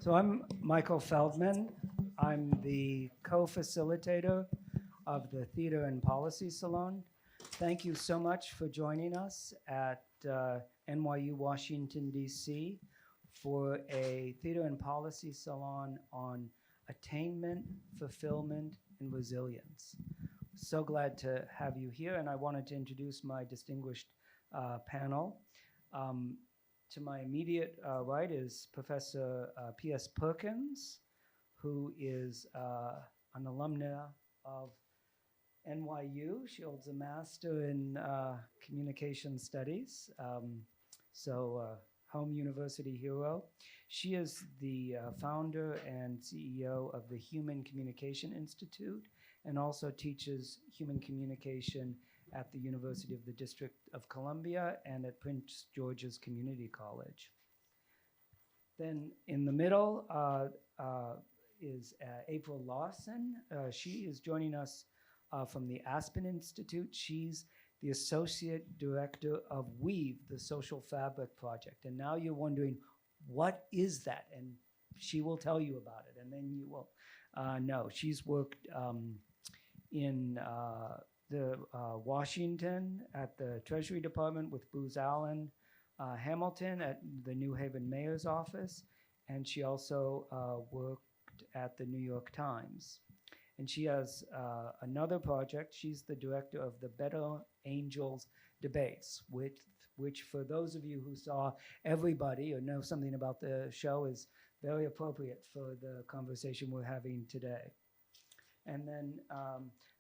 So I'm Michael Feldman. I'm the co-facilitator of the Theater and Policy Salon. Thank you so much for joining us at NYU, Washington, D.C. for a Theater and Policy Salon on attainment, fulfillment, and resilience. So glad to have you here, and I wanted to introduce my distinguished panel. To my immediate right is Professor P.S. Perkins, who is an alumna of NYU. She holds a master in communication studies, home university hero. She is the founder and CEO of the Human Communication Institute and also teaches human communication at the University of the District of Columbia and at Prince George's Community College. Then in the middle is April Lawson. She is joining us from the Aspen Institute. She's the Associate Director of Weave, the Social Fabric Project. And now you're wondering, what is that? And she will tell you about it, and then you will know. She's worked in Washington at the Treasury Department with Booz Allen Hamilton at the New Haven Mayor's office, and she also worked at the New York Times. And she has another project. She's the director of the Better Angels Debates, which for those of you who saw Everybody or know something about the show is very appropriate for the conversation we're having today. And then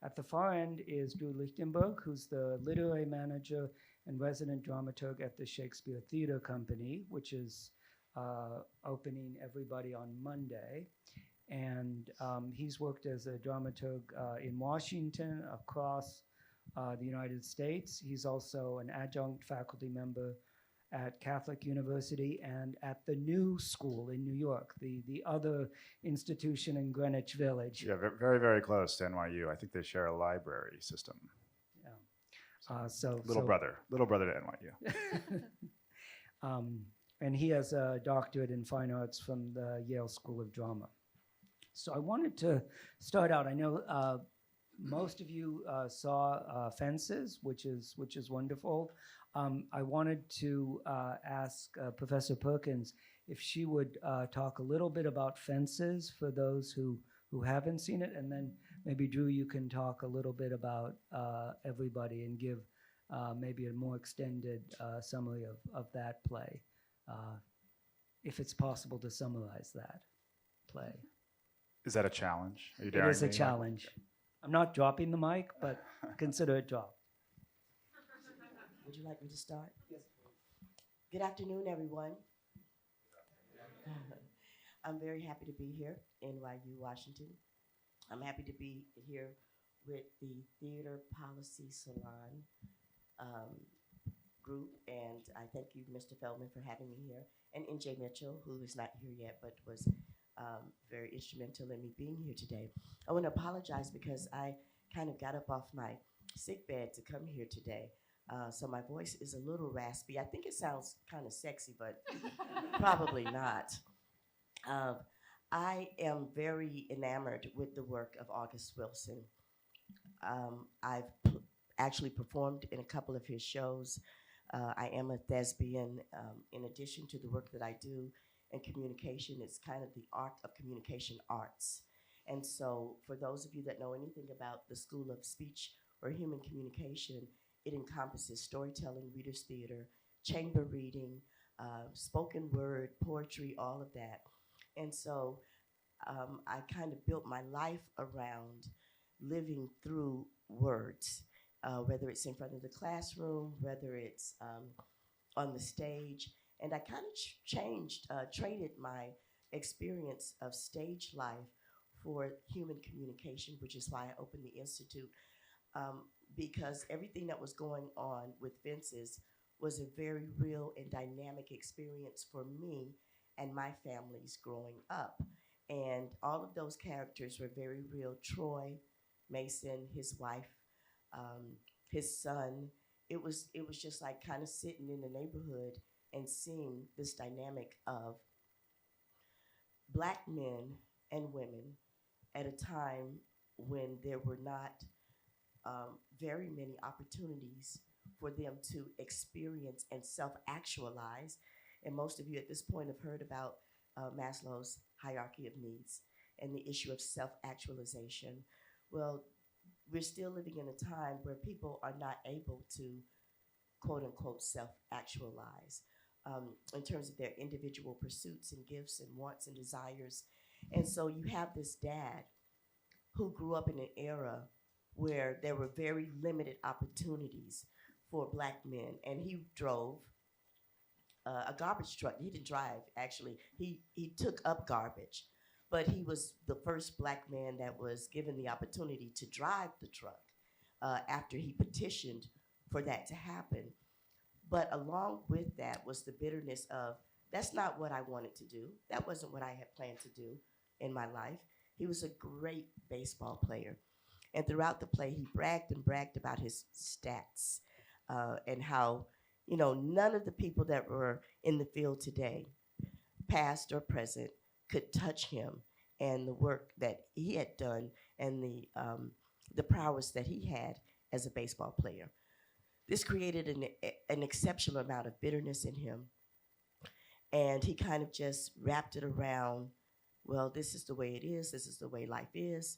at the far end is Drew Lichtenberg, who's the literary manager and resident dramaturg at the Shakespeare Theater Company, which is opening Everybody on Monday. And he's worked as a dramaturg in Washington, across the United States. He's also an adjunct faculty member at Catholic University and at the New School in New York, the other institution in Greenwich Village. Yeah, very, very close to NYU. I think they share a library system. Yeah. Little brother to NYU. And he has a doctorate in fine arts from the Yale School of Drama. So I wanted to start out. I know most of you saw Fences, which is wonderful. I wanted to ask Professor Perkins if she would talk a little bit about Fences for those who haven't seen it, and then maybe Drew, you can talk a little bit about Everybody and give maybe a more extended summary of that play, if it's possible to summarize that play. Is that a challenge? Are you It is a challenge. I'm not dropping the mic, but consider it dropped. Would you like me to start? Yes. Good afternoon, everyone. I'm very happy to be here in NYU, Washington. I'm happy to be here with the Theater Policy Salon group, and I thank you, Mr. Feldman, for having me here, and NJ Mitchell, who is not here yet, but was very instrumental in me being here today. I want to apologize because I kind of got up off my sick bed to come here today. So my voice is a little raspy. I think it sounds kind of sexy, but probably not. I am very enamored with the work of August Wilson. I've actually performed in a couple of his shows. I am a thespian. In addition to the work that I do in communication, it's kind of the art of communication arts. And so for those of you that know anything about the School of Speech or Human Communication, it encompasses storytelling, reader's theater, chamber reading, spoken word, poetry, all of that. And so I kind of built my life around living through words, whether it's in front of the classroom, whether it's on the stage. And I kind of traded my experience of stage life for human communication, which is why I opened the Institute. Because everything that was going on with Fences was a very real and dynamic experience for me and my families growing up. And all of those characters were very real. Troy, Mason, his wife, his son. It was just like kind of sitting in the neighborhood and seeing this dynamic of Black men and women at a time when there were not very many opportunities for them to experience and self-actualize. And most of you at this point have heard about Maslow's hierarchy of needs and the issue of self-actualization. Well, we're still living in a time where people are not able to quote unquote self-actualize in terms of their individual pursuits and gifts and wants and desires. And so you have this dad who grew up in an era where there were very limited opportunities for Black men, and he drove a garbage truck. He didn't drive, actually. He took up garbage, but he was the first Black man that was given the opportunity to drive the truck after he petitioned for that to happen. But along with that was the bitterness of, that's not what I wanted to do. That wasn't what I had planned to do in my life. He was a great baseball player. And throughout the play, he bragged and bragged about his stats and how, you know, none of the people that were in the field today, past or present, could touch him and the work that he had done and the prowess that he had as a baseball player. This created an exceptional amount of bitterness in him. And he kind of just wrapped it around, well, this is the way it is. This is the way life is.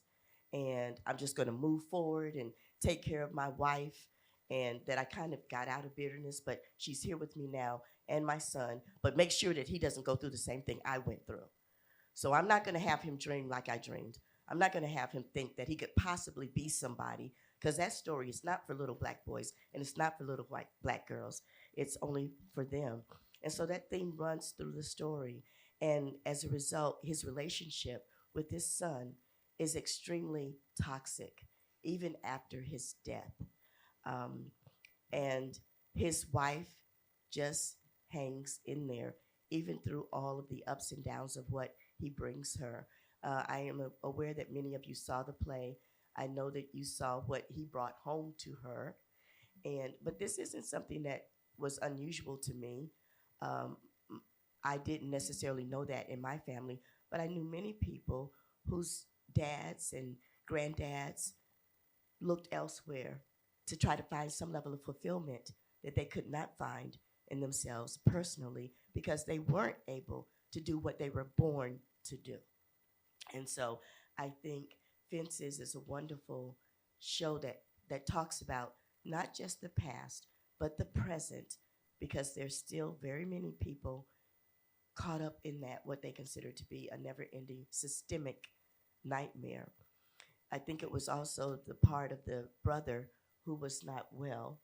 And I'm just going to move forward and take care of my wife. And that I kind of got out of bitterness, but she's here with me now and my son. But make sure that he doesn't go through the same thing I went through. So I'm not going to have him dream like I dreamed. I'm not going to have him think that he could possibly be somebody, because that story is not for little Black boys and it's not for little white Black girls. It's only for them. And so that theme runs through the story. And as a result, his relationship with his son is extremely toxic, even after his death. And his wife just hangs in there, even through all of the ups and downs of what he brings her. I am aware that many of you saw the play. I know that you saw what he brought home to her. But this isn't something that was unusual to me. I didn't necessarily know that in my family, but I knew many people whose dads and granddads looked elsewhere to try to find some level of fulfillment that they could not find in themselves personally because they weren't able to do what they were born to do. And so I think Fences is a wonderful show that talks about not just the past, but the present, because there's still very many people caught up in that, what they consider to be a never-ending systemic nightmare. I think it was also the part of the brother who was not well,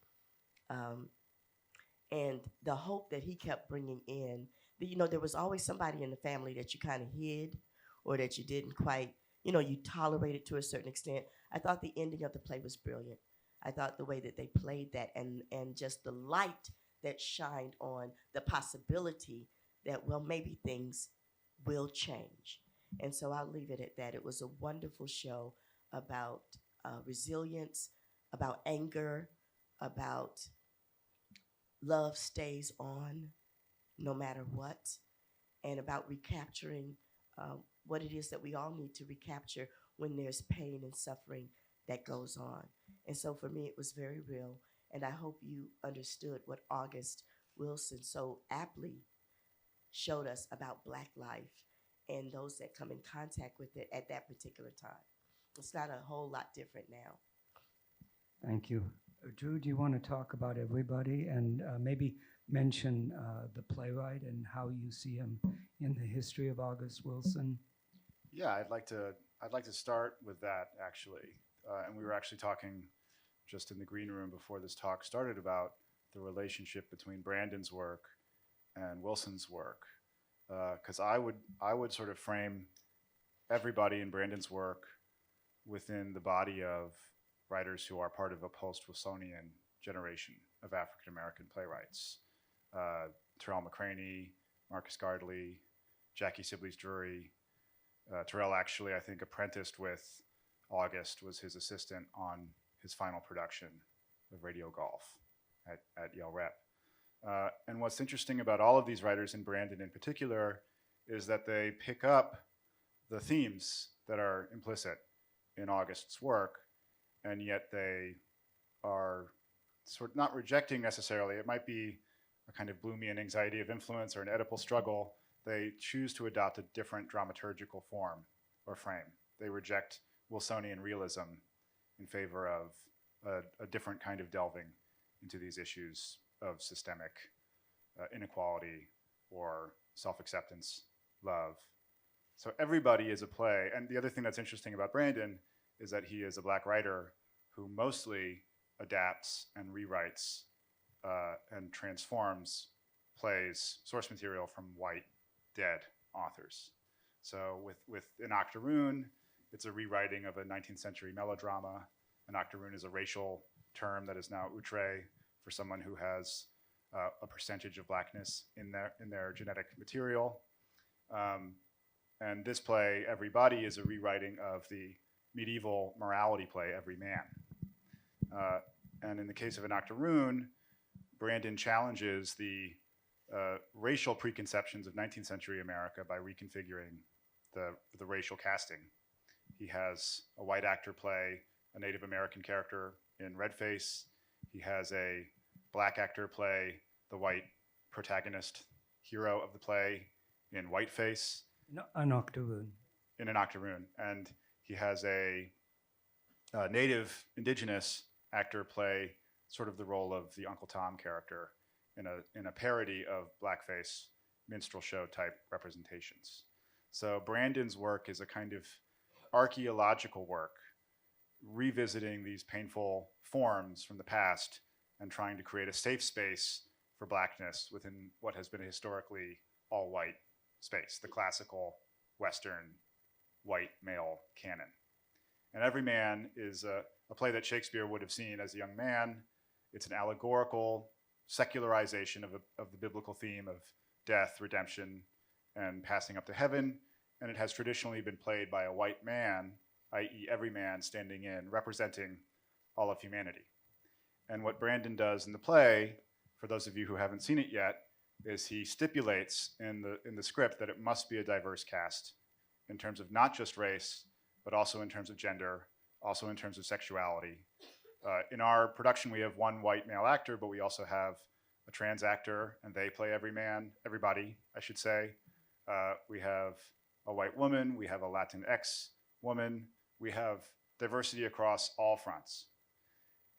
and the hope that he kept bringing in. You know, there was always somebody in the family that you kind of hid or that you didn't quite, you know, you tolerated to a certain extent. I thought the ending of the play was brilliant. I thought the way that they played that and just the light that shined on the possibility that, well, maybe things will change. And so I'll leave it at that. It was a wonderful show about resilience, about anger, about love stays on no matter what, and about recapturing what it is that we all need to recapture when there's pain and suffering that goes on. And so for me, it was very real. And I hope you understood what August Wilson so aptly showed us about Black life and those that come in contact with it at that particular time. It's not a whole lot different now. Thank you. Drew, do you want to talk about everybody and maybe mention the playwright and how you see him in the history of August Wilson? Yeah, I'd like to start with that actually. And we were actually talking just in the green room before this talk started about the relationship between Branden's work and Wilson's work, because I would sort of frame everybody in Branden's work within the body of writers who are part of a post-Wilsonian generation of African American playwrights. Terrell McCraney, Marcus Gardley, Jackie Sibley's Drury. Terrell actually, I think, apprenticed with August, was his assistant on his final production of Radio Golf at Yale Rep. And what's interesting about all of these writers, in Branden in particular, is that they pick up the themes that are implicit in August's work, and yet they are sort of not rejecting necessarily. It might be a kind of Bloomian anxiety of influence or an Oedipal struggle. They choose to adopt a different dramaturgical form or frame. They reject Wilsonian realism in favor of a different kind of delving into these issues of systemic inequality or self-acceptance, love. So Everybody is a play. And the other thing that's interesting about Branden is that he is a Black writer who mostly adapts and rewrites and transforms plays, source material from white, dead authors. So with An Octoroon, it's a rewriting of a 19th century melodrama. An octoroon is a racial term that is now outre for someone who has a percentage of Blackness in their genetic material. And this play, Everybody, is a rewriting of the medieval morality play, Every Man. And in the case of An Octoroon, Branden challenges the racial preconceptions of 19th century America by reconfiguring the racial casting. He has a white actor play a Native American character in redface. He has a Black actor play the white protagonist hero of the play in whiteface. An octoroon. In An Octoroon. And he has a Native indigenous actor play sort of the role of the Uncle Tom character in a parody of blackface minstrel show type representations. So Branden's work is a kind of archaeological work, revisiting these painful forms from the past and trying to create a safe space for Blackness within what has been a historically all-white space, the classical Western white male canon. And Every Man is a play that Shakespeare would have seen as a young man. It's an allegorical secularization of the biblical theme of death, redemption, and passing up to heaven. And it has traditionally been played by a white man, i.e. every man standing in, representing all of humanity. And what Branden does in the play, for those of you who haven't seen it yet, is he stipulates in the script that it must be a diverse cast in terms of not just race, but also in terms of gender, also in terms of sexuality. In our production, we have one white male actor, but we also have a trans actor, and they play everybody, I should say. We have a white woman, we have a Latinx woman, we have diversity across all fronts.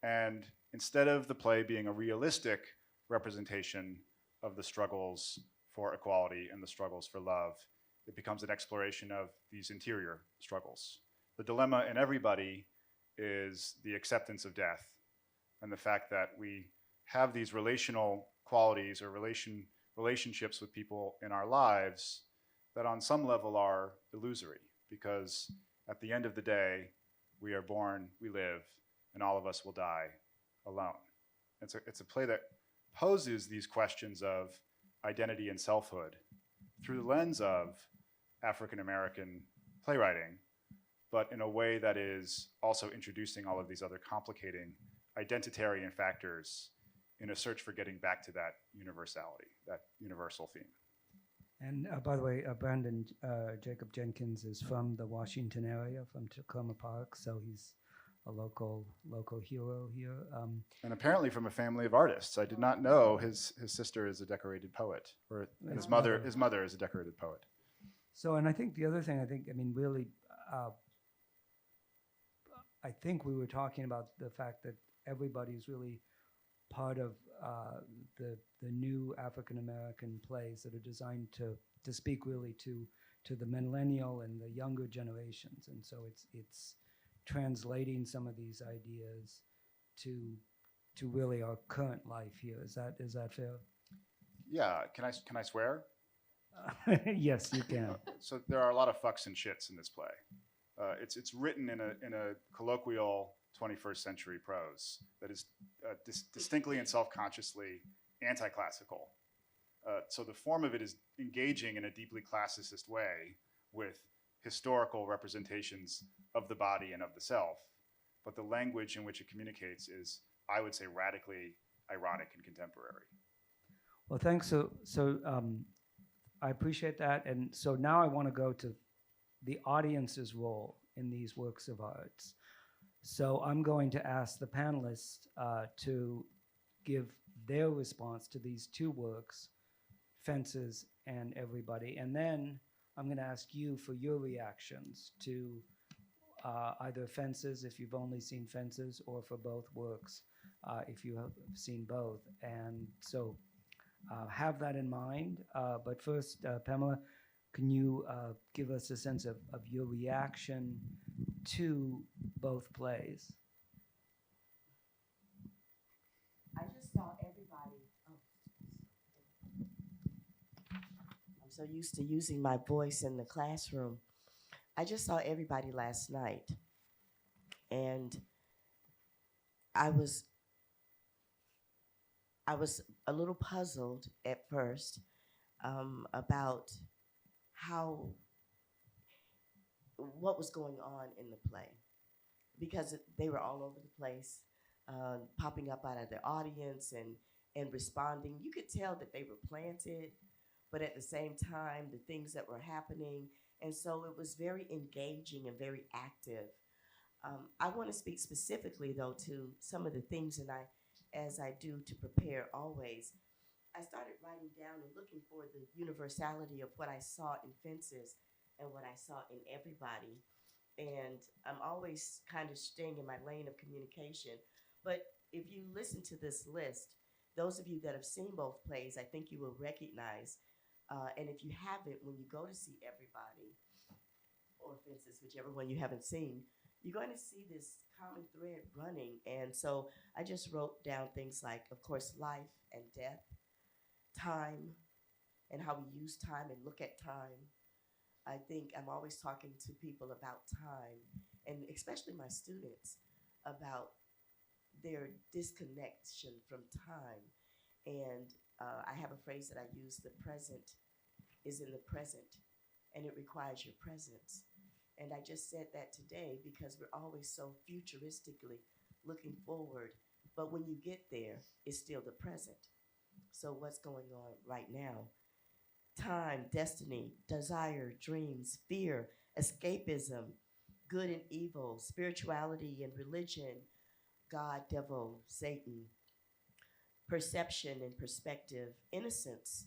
And instead of the play being a realistic representation of the struggles for equality and the struggles for love, it becomes an exploration of these interior struggles. The dilemma in Everybody is the acceptance of death and the fact that we have these relational qualities or relationships with people in our lives that on some level are illusory, because at the end of the day, we are born, we live, and all of us will die alone. It's a play that poses these questions of identity and selfhood through the lens of African American playwriting, but in a way that is also introducing all of these other complicating identitarian factors in a search for getting back to that universality, that universal theme. And by the way, Branden, Jacobs-Jenkins is from the Washington area, from Tacoma Park, so he's a local hero here. And apparently from a family of artists. I did not know his sister is a decorated poet, or his mother is a decorated poet. So, and I think the other thing, really, I think we were talking about the fact that everybody's really part of the new African American plays that are designed to speak really to the millennial and the younger generations, and so it's translating some of these ideas to really our current life here. Is that fair? Yeah. Can I swear? Yes, you can. So there are a lot of fucks and shits in this play. It's written in a colloquial 21st century prose that is distinctly and self-consciously anti-classical. So the form of it is engaging in a deeply classicist way with historical representations of the body and of the self, but the language in which it communicates is, I would say, radically ironic and contemporary. Well, thanks. So I appreciate that. And so now I want to go to the audience's role in these works of arts. So I'm going to ask the panelists to give their response to these two works, Fences and Everybody. And then I'm going to ask you for your reactions to either Fences, if you've only seen Fences, or for both works, if you have seen both. And so have that in mind. But first, Pamela, can you give us a sense of your reaction to both plays? I just saw everybody. I'm so used to using my voice in the classroom. I just saw everybody last night, and I was a little puzzled at first about what was going on in the play, because they were all over the place, popping up out of the audience and responding. You could tell that they were planted, but at the same time, the things that were happening. And so it was very engaging and very active. I want to speak specifically, though, to some of the things, and as I do to prepare always, I started writing down and looking for the universality of what I saw in Fences and what I saw in Everybody. And I'm always kind of staying in my lane of communication. But if you listen to this list, those of you that have seen both plays, I think you will recognize. And if you haven't, when you go to see Everybody or Fences, whichever one you haven't seen, you're going to see this common thread running. And so I just wrote down things like, of course, life and death, time, and how we use time and look at time. I think I'm always talking to people about time, and especially my students, about their disconnection from time. And I have a phrase that I use: the present is in the present, and it requires your presence. And I just said that today because we're always so futuristically looking forward, but when you get there, it's still the present. So what's going on right now? Time, destiny, desire, dreams, fear, escapism, good and evil, spirituality and religion, God, devil, Satan, perception and perspective, innocence,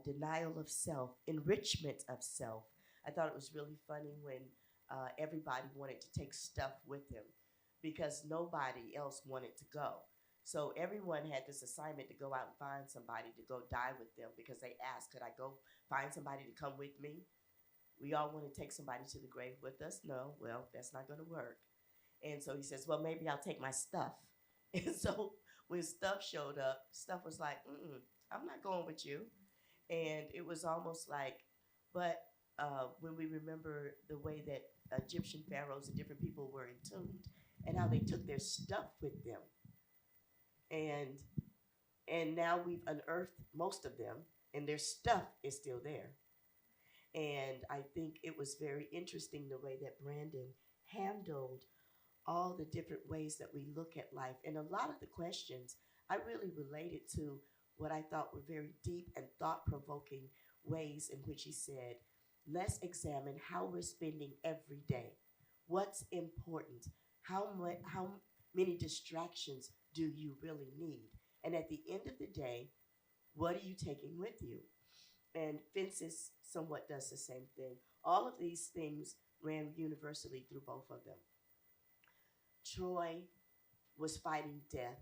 denial of self, enrichment of self. I thought it was really funny when everybody wanted to take stuff with them because nobody else wanted to go. So everyone had this assignment to go out and find somebody to go die with them because they asked, could I go find somebody to come with me? We all want to take somebody to the grave with us. No, well, that's not going to work. And so he says, well, maybe I'll take my stuff. And so when stuff showed up, stuff was like, I'm not going with you. And it was almost like, but when we remember the way that Egyptian pharaohs and different people were entombed and how they took their stuff with them. And now we've unearthed most of them, and their stuff is still there. And I think it was very interesting the way that Branden handled all the different ways that we look at life. And a lot of the questions I really related to what I thought were very deep and thought-provoking ways in which he said, let's examine how we're spending every day. What's important? How many distractions do you really need? And at the end of the day, what are you taking with you? And Fences somewhat does the same thing. All of these things ran universally through both of them. Troy was fighting death,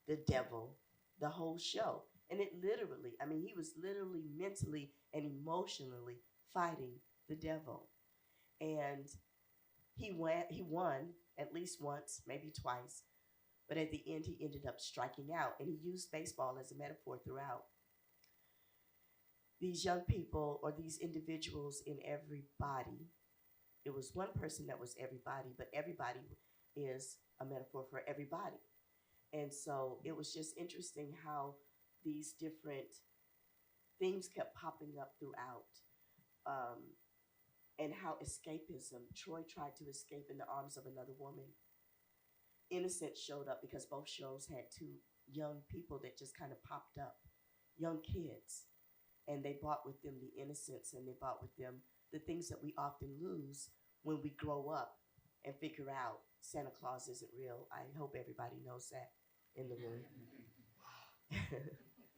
the devil, the whole show. And it literally, I mean, he was literally mentally and emotionally fighting the devil. And he won at least once, maybe twice. But at the end, he ended up striking out. And he used baseball as a metaphor throughout. These young people or these individuals in Everybody, it was one person that was everybody, but everybody is a metaphor for everybody. And so it was just interesting how these different things kept popping up throughout. And how escapism, Troy tried to escape in the arms of another woman. Innocence showed up because both shows had two young people that just kind of popped up, young kids. and they brought with them the innocence, and they brought with them the things that we often lose when we grow up and figure out Santa Claus isn't real. I hope everybody knows that in the room.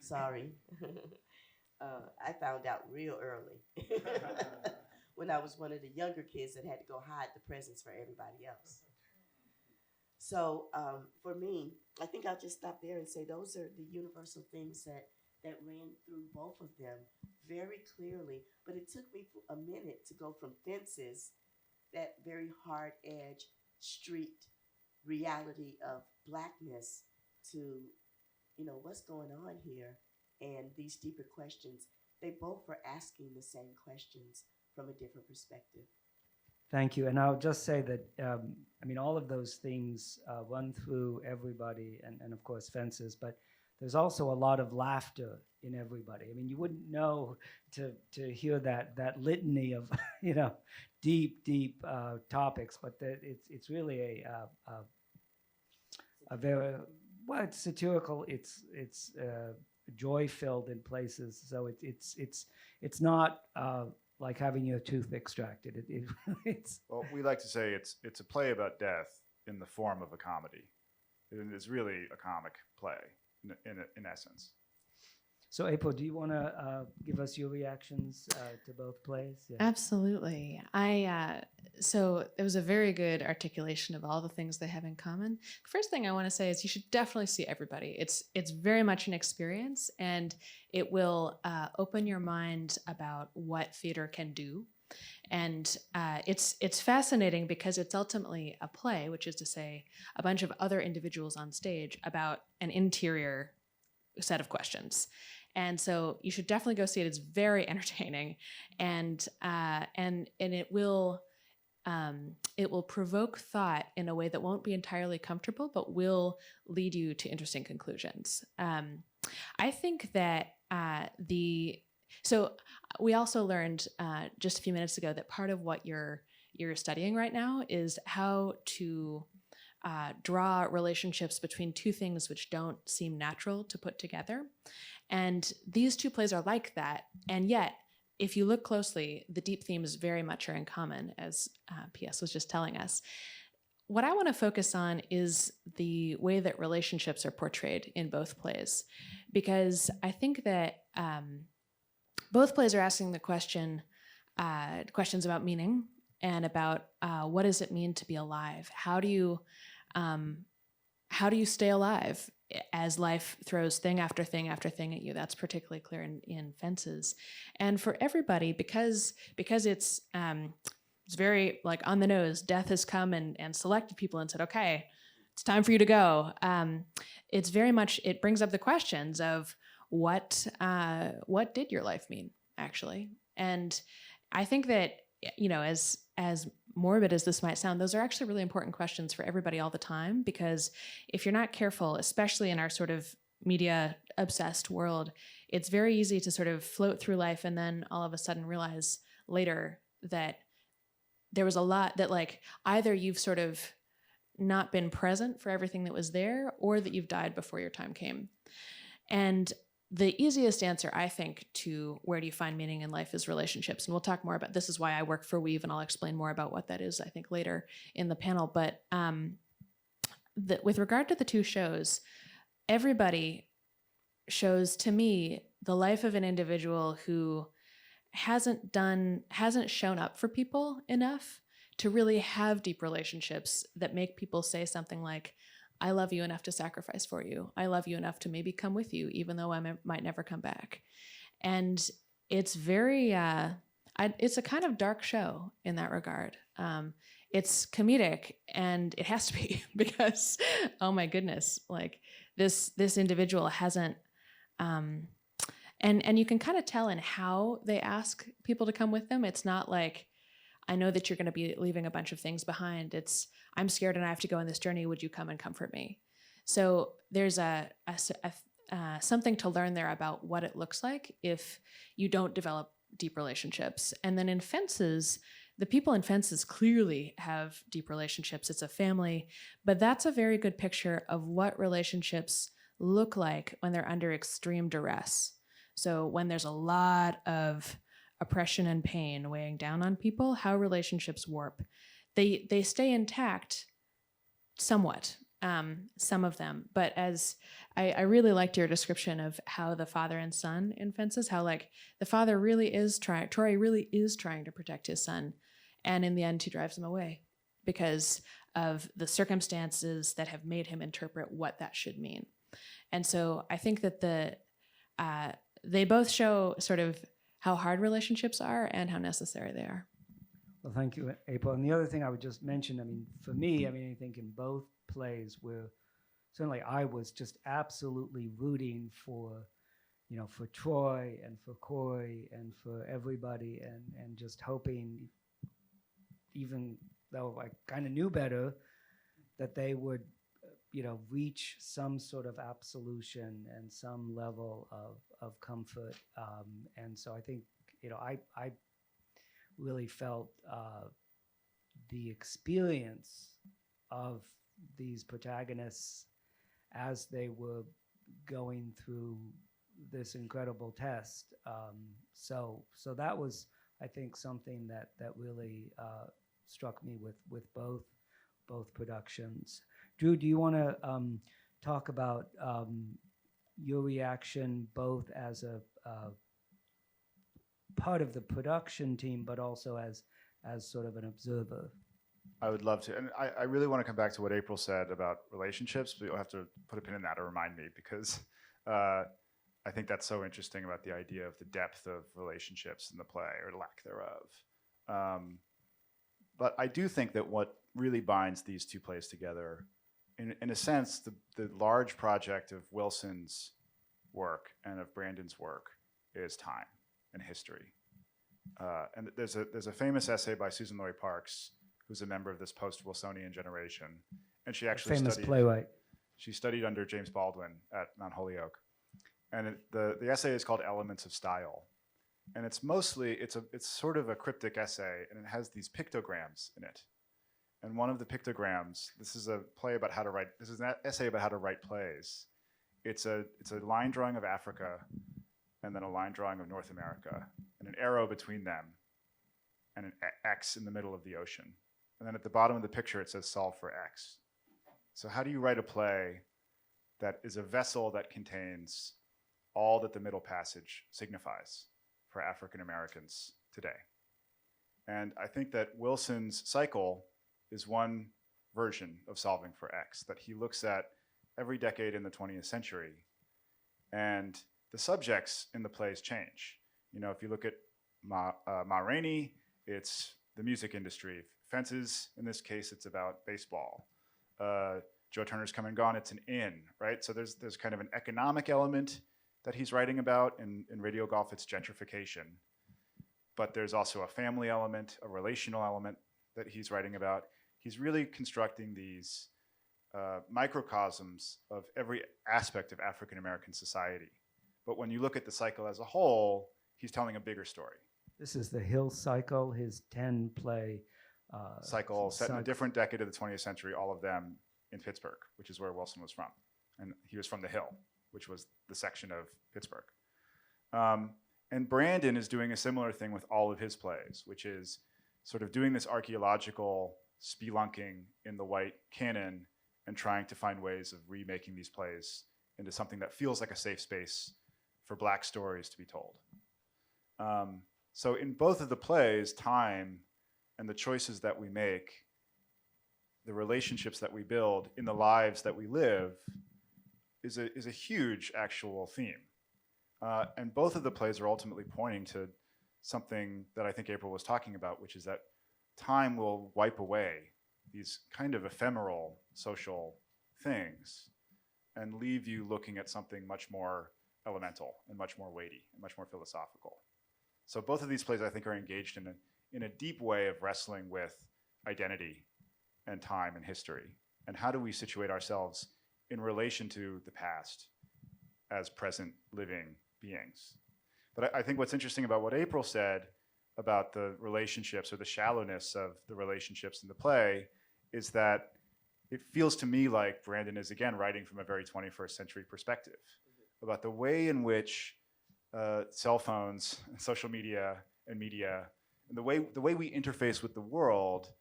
Sorry. I found out real early when I was one of the younger kids that had to go hide the presents for everybody else. So for me, I think I'll just stop there and say those are the universal things that ran through both of them very clearly. But it took me a minute to go from Fences, that very hard edge street reality of Blackness, to, what's going on here, and these deeper questions. They both were asking the same questions from a different perspective. Thank you. And I'll just say that, all of those things run through everybody, and of course Fences, but there's also a lot of laughter in everybody. You wouldn't know to hear that litany of, deep topics, but it's really a very, well, it's satirical, it's joy-filled in places, so it's not like having your tooth extracted. It's Well, we like to say it's a play about death in the form of a comedy. And it's really a comic play in essence. So April, do you want to give us your reactions to both plays? Yeah. Absolutely. So it was a very good articulation of all the things they have in common. First thing I want to say is you should definitely see everybody. It's very much an experience, and it will open your mind about what theater can do. And it's fascinating because it's ultimately a play, which is to say a bunch of other individuals on stage about an interior set of questions. And so you should definitely go see it. It's very entertaining, and it will provoke thought in a way that won't be entirely comfortable, but will lead you to interesting conclusions. I think that so we also learned just a few minutes ago that part of what you're studying right now is how to draw relationships between two things which don't seem natural to put together. And these two plays are like that. And yet, if you look closely, the deep themes very much are in common, as PS was just telling us. What I want to focus on is the way that relationships are portrayed in both plays, because I think that both plays are asking the questions about meaning and about what does it mean to be alive? How do you stay alive as life throws thing after thing after thing at you? That's particularly clear in Fences. And for everybody, because it's very like on the nose, death has come and selected people and said, okay, it's time for you to go. It's very much, it brings up the questions of what did your life mean, actually? And I think that, as morbid as this might sound, those are actually really important questions for everybody all the time, because if you're not careful, especially in our sort of media obsessed world, it's very easy to sort of float through life and then all of a sudden realize later that there was a lot that, like, either you've sort of not been present for everything that was there, or that you've died before your time came. And the easiest answer, I think, to where do you find meaning in life is relationships. And we'll talk more about, this is why I work for Weave, and I'll explain more about what that is, I think, later in the panel. But with regard to the two shows, everybody shows to me the life of an individual who hasn't shown up for people enough to really have deep relationships that make people say something like, I love you enough to sacrifice for you. I love you enough to maybe come with you, even though I might never come back. And it's very, it's a kind of dark show in that regard. It's comedic, and it has to be, because, oh my goodness, like this individual hasn't, and you can kind of tell in how they ask people to come with them. It's not like, I know that you're going to be leaving a bunch of things behind. It's, I'm scared and I have to go on this journey. Would you come and comfort me? So there's something to learn there about what it looks like if you don't develop deep relationships. And then in Fences, the people in Fences clearly have deep relationships. It's a family, but that's a very good picture of what relationships look like when they're under extreme duress. So when there's a lot of oppression and pain weighing down on people, how relationships warp. They stay intact somewhat, some of them. But as I really liked your description of how the father and son in Fences, how like the father really is trying, Troy really is trying to protect his son. And in the end, he drives him away because of the circumstances that have made him interpret what that should mean. And so I think that they both show sort of how hard relationships are and how necessary they are. Well, thank you, April. And the other thing I would just mention, I mean, for me, I mean, I think in both plays where certainly I was just absolutely rooting for, you know, for Troy and for Corey and for everybody, and just hoping, even though I kind of knew better, that they would, you know, reach some sort of absolution and some level of comfort. And so I think, you know, I really felt the experience of these protagonists as they were going through this incredible test. So that was, I think, something that really struck me with both productions. Drew, do you want to talk about your reaction both as a part of the production team, but also as sort of an observer? I would love to. And I really want to come back to what April said about relationships, but you'll have to put a pin in that or remind me, because I think that's so interesting about the idea of the depth of relationships in the play, or lack thereof. But I do think that what really binds these two plays together, in a sense, the large project of Wilson's work and of Branden's work is time and history. And there's a famous essay by Susan Laurie Parks, who's a member of this post-Wilsonian generation, and she actually famous studied, playwright. She studied under James Baldwin at Mount Holyoke, and the essay is called Elements of Style, and it's sort of a cryptic essay, and it has these pictograms in it. And one of the pictograms, this is an essay about how to write plays. It's a line drawing of Africa, and then a line drawing of North America, and an arrow between them, and an X in the middle of the ocean. And then at the bottom of the picture, it says solve for X. So how do you write a play that is a vessel that contains all that the Middle Passage signifies for African Americans today? And I think that Wilson's cycle is one version of solving for X, that he looks at every decade in the 20th century, and the subjects in the plays change. You know, if you look at Ma Rainey, it's the music industry. Fences, in this case, it's about baseball. Joe Turner's Come and Gone, it's an inn, right? So there's kind of an economic element that he's writing about. In Radio Golf, it's gentrification. But there's also a family element, a relational element that he's writing about. He's really constructing these microcosms of every aspect of African American society. But when you look at the cycle as a whole, he's telling a bigger story. This is the Hill cycle, his 10-play cycle set in a different decade of the 20th century, all of them in Pittsburgh, which is where Wilson was from. And he was from the Hill, which was the section of Pittsburgh. And Branden is doing a similar thing with all of his plays, which is sort of doing this archaeological spelunking in the white canon and trying to find ways of remaking these plays into something that feels like a safe space for Black stories to be told. So in both of the plays, time and the choices that we make, the relationships that we build in the lives that we live, is a huge actual theme. And both of the plays are ultimately pointing to something that I think April was talking about, which is that time will wipe away these kind of ephemeral social things and leave you looking at something much more elemental and much more weighty and much more philosophical. So both of these plays, I think, are engaged in a deep way of wrestling with identity and time and history. And how do we situate ourselves in relation to the past as present living beings? But I think what's interesting about what April said about the relationships or the shallowness of the relationships in the play is that it feels to me like Branden is, again, writing from a very 21st century perspective about the way in which cell phones, social media, and media, and the way we interface with the world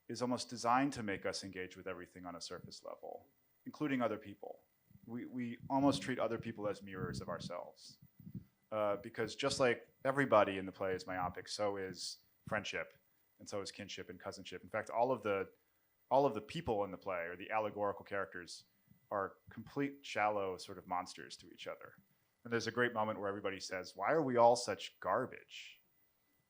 is almost designed to make us engage with everything on a surface level, including other people. We almost treat other people as mirrors of ourselves. Because just like everybody in the play is myopic, so is friendship, and so is kinship and cousinship. In fact, all of the people in the play, or the allegorical characters, are complete shallow sort of monsters to each other. And there's a great moment where everybody says, why are we all such garbage?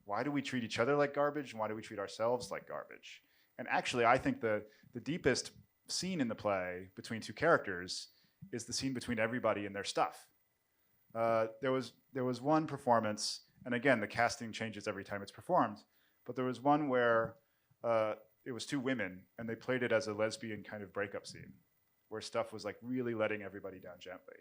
Why do we treat each other like garbage, and why do we treat ourselves like garbage? And actually, I think the deepest scene in the play between two characters is the scene between everybody and their stuff. There was one performance, and again, the casting changes every time it's performed, but there was one where it was two women, and they played it as a lesbian kind of breakup scene, where stuff was like really letting everybody down gently.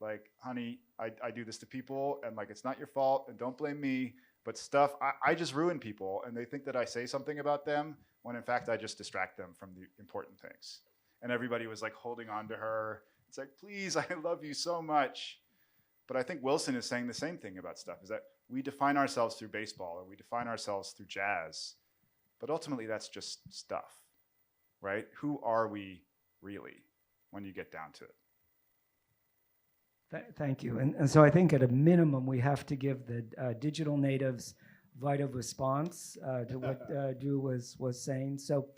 Like, honey, I do this to people, and like, it's not your fault, and don't blame me, but stuff, I just ruin people, and they think that I say something about them, when in fact I just distract them from the important things. And everybody was like holding on to her. It's like, please, I love you so much. But I think Wilson is saying the same thing about stuff, is that we define ourselves through baseball, or we define ourselves through jazz, but ultimately that's just stuff, right? Who are we really when you get down to it? Thank you. And so I think at a minimum, we have to give the digital natives vital response to what Drew was saying. So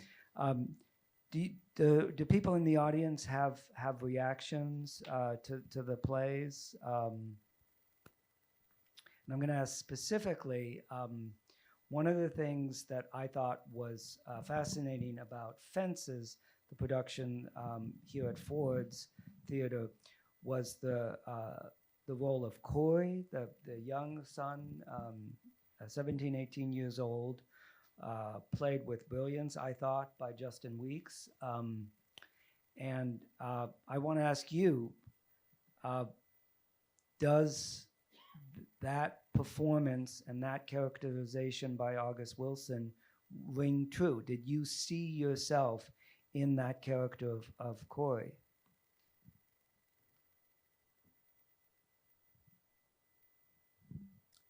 do people in the audience have reactions to the plays? And I'm going to ask specifically, one of the things that I thought was fascinating about Fences, the production here at Ford's Theater, was the role of Corey, the young son, 17, 18 years old, played with brilliance, I thought, by Justin Weeks. And I want to ask you, does that performance and that characterization by August Wilson ring true? Did you see yourself in that character of Corey?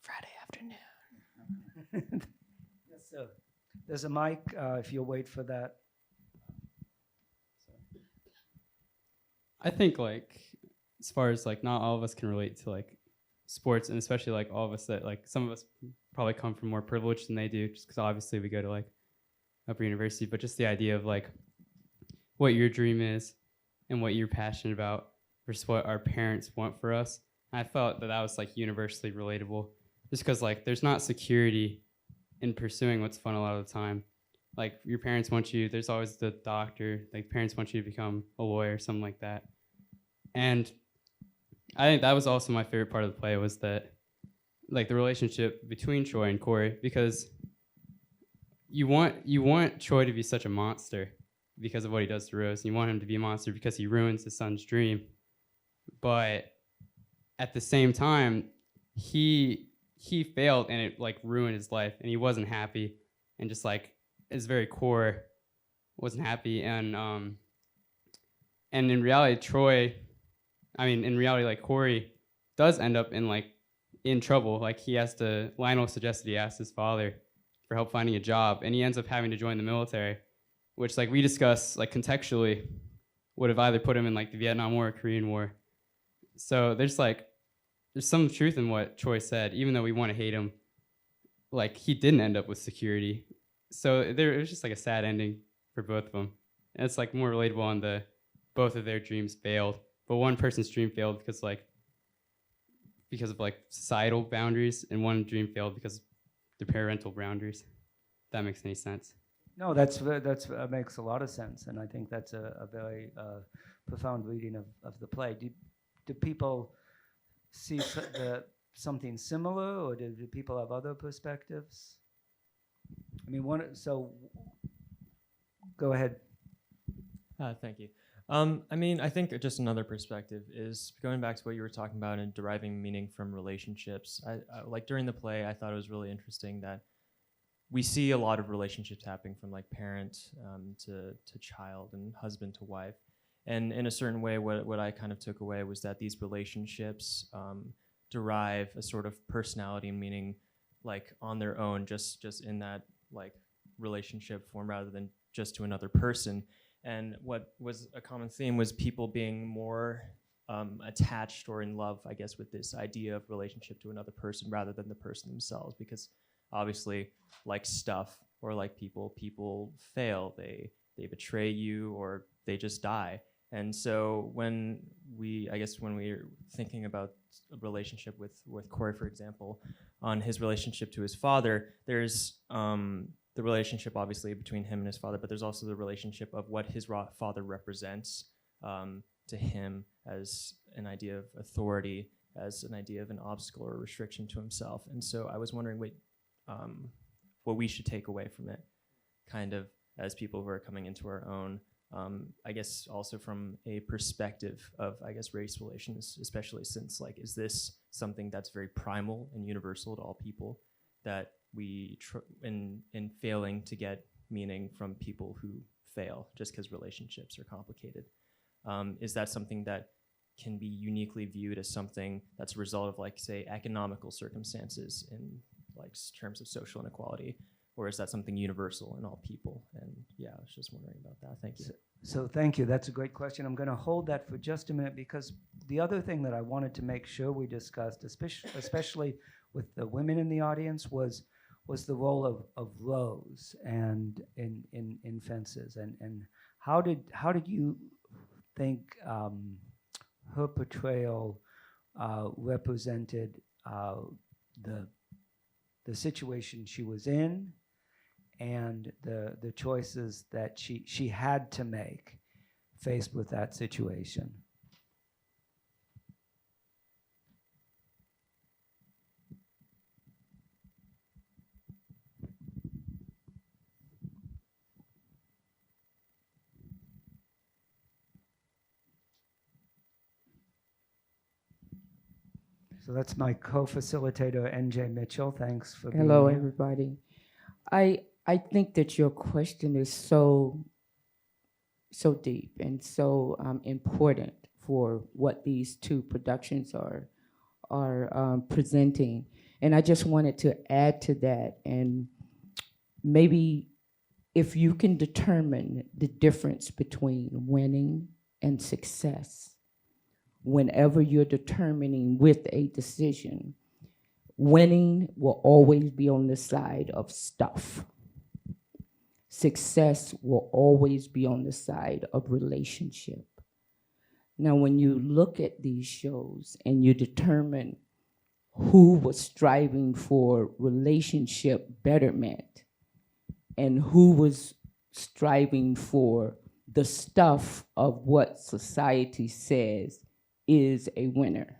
Friday afternoon. Yes, sir. There's a mic, if you'll wait for that. I think, like, as far as like not all of us can relate to like sports, and especially like all of us that like some of us probably come from more privilege than they do, just because obviously we go to like upper university, but just the idea of like what your dream is and what you're passionate about versus what our parents want for us. And I felt that was like universally relatable, just because like there's not security in pursuing what's fun a lot of the time. Like your parents want you, there's always the doctor, like parents want you to become a lawyer, something like that. And I think that was also my favorite part of the play, was that like the relationship between Troy and Corey, because you want Troy to be such a monster because of what he does to Rose. And you want him to be a monster because he ruins his son's dream. But at the same time, he failed, and it like ruined his life, and he wasn't happy, and just like his very core wasn't happy. And in reality, like Corey does end up in trouble. Like Lionel suggested he asked his father for help finding a job, and he ends up having to join the military, which like we discuss like contextually would have either put him in like the Vietnam War or Korean War. So there's some truth in what Troy said, even though we want to hate him, like he didn't end up with security. So it was just like a sad ending for both of them. And it's like more relatable on both of their dreams failed, but one person's dream failed because of like societal boundaries, and one dream failed because of the parental boundaries. If that makes any sense. No, that makes a lot of sense, and I think that's a very profound reading of the play. Do people see something similar, or do people have other perspectives? I mean, go ahead. Thank you. I think just another perspective is going back to what you were talking about and deriving meaning from relationships. I like during the play, I thought it was really interesting that we see a lot of relationships happening from like parent to child and husband to wife. And in a certain way, what I kind of took away was that these relationships derive a sort of personality and meaning like on their own, just in that like relationship form rather than just to another person. And what was a common theme was people being more attached or in love, I guess, with this idea of relationship to another person rather than the person themselves, because obviously, like stuff or like people fail, they betray you or they just die. And so when we're thinking about a relationship with Corey, for example, on his relationship to his father, there's the relationship obviously between him and his father, but there's also the relationship of what his father represents to him as an idea of authority, as an idea of an obstacle or restriction to himself. And so I was wondering what we should take away from it, kind of as people who are coming into our own. I guess also from a perspective of, I guess, race relations, especially since, like, is this something that's very primal and universal to all people, that we, in failing to get meaning from people who fail just because relationships are complicated? Is that something that can be uniquely viewed as something that's a result of, like, say, economical circumstances in, like, terms of social inequality? Or is that something universal in all people? And yeah, I was just wondering about that. Thank you. So thank you. That's a great question. I'm going to hold that for just a minute, because the other thing that I wanted to make sure we discussed, especially with the women in the audience, was the role of Rose and in Fences, and how did you think her portrayal represented the situation she was in, and the choices that she had to make faced with that situation? So that's my co-facilitator, NJ Mitchell. Thanks for being Hello, here. everybody. I think that your question is so deep and so important for what these two productions are presenting, and I just wanted to add to that. And maybe if you can determine the difference between winning and success, whenever you're determining with a decision, winning will always be on the side of stuff. Success will always be on the side of relationship. Now, when you look at these shows and you determine who was striving for relationship betterment and who was striving for the stuff of what society says is a winner.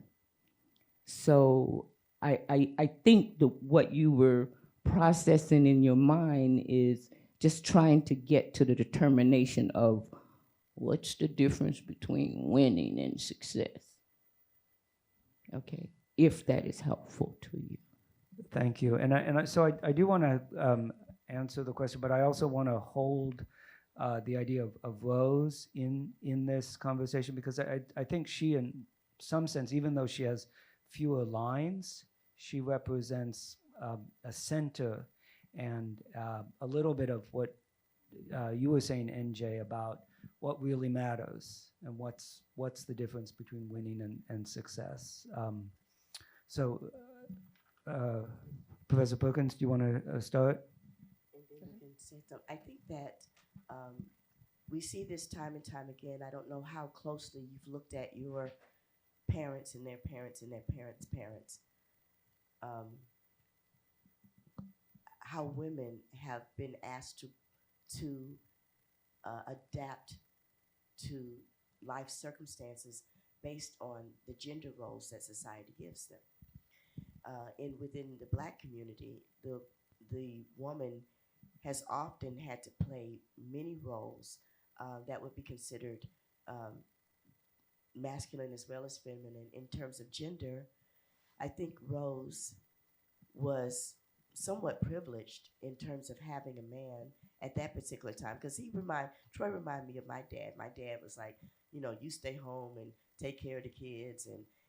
So I think what you were processing in your mind is just trying to get to the determination of what's the difference between winning and success. Okay, if that is helpful to you. Thank you. And so I do want to answer the question, but I also want to hold the idea of Rose in this conversation, because I think she, in some sense, even though she has fewer lines, she represents a center and a little bit of what you were saying, NJ, about what really matters and what's the difference between winning and success. So, Professor Perkins, do you want to start? And then you can say something. I think that we see this time and time again. I don't know how closely you've looked at your parents and their parents and their parents' parents. How women have been asked to adapt to life circumstances based on the gender roles that society gives them. And within the Black community, the woman has often had to play many roles that would be considered masculine as well as feminine. In terms of gender, I think Rose was somewhat privileged in terms of having a man at that particular time, because Troy reminded me of my dad. My dad was like, you stay home and take care of the kids,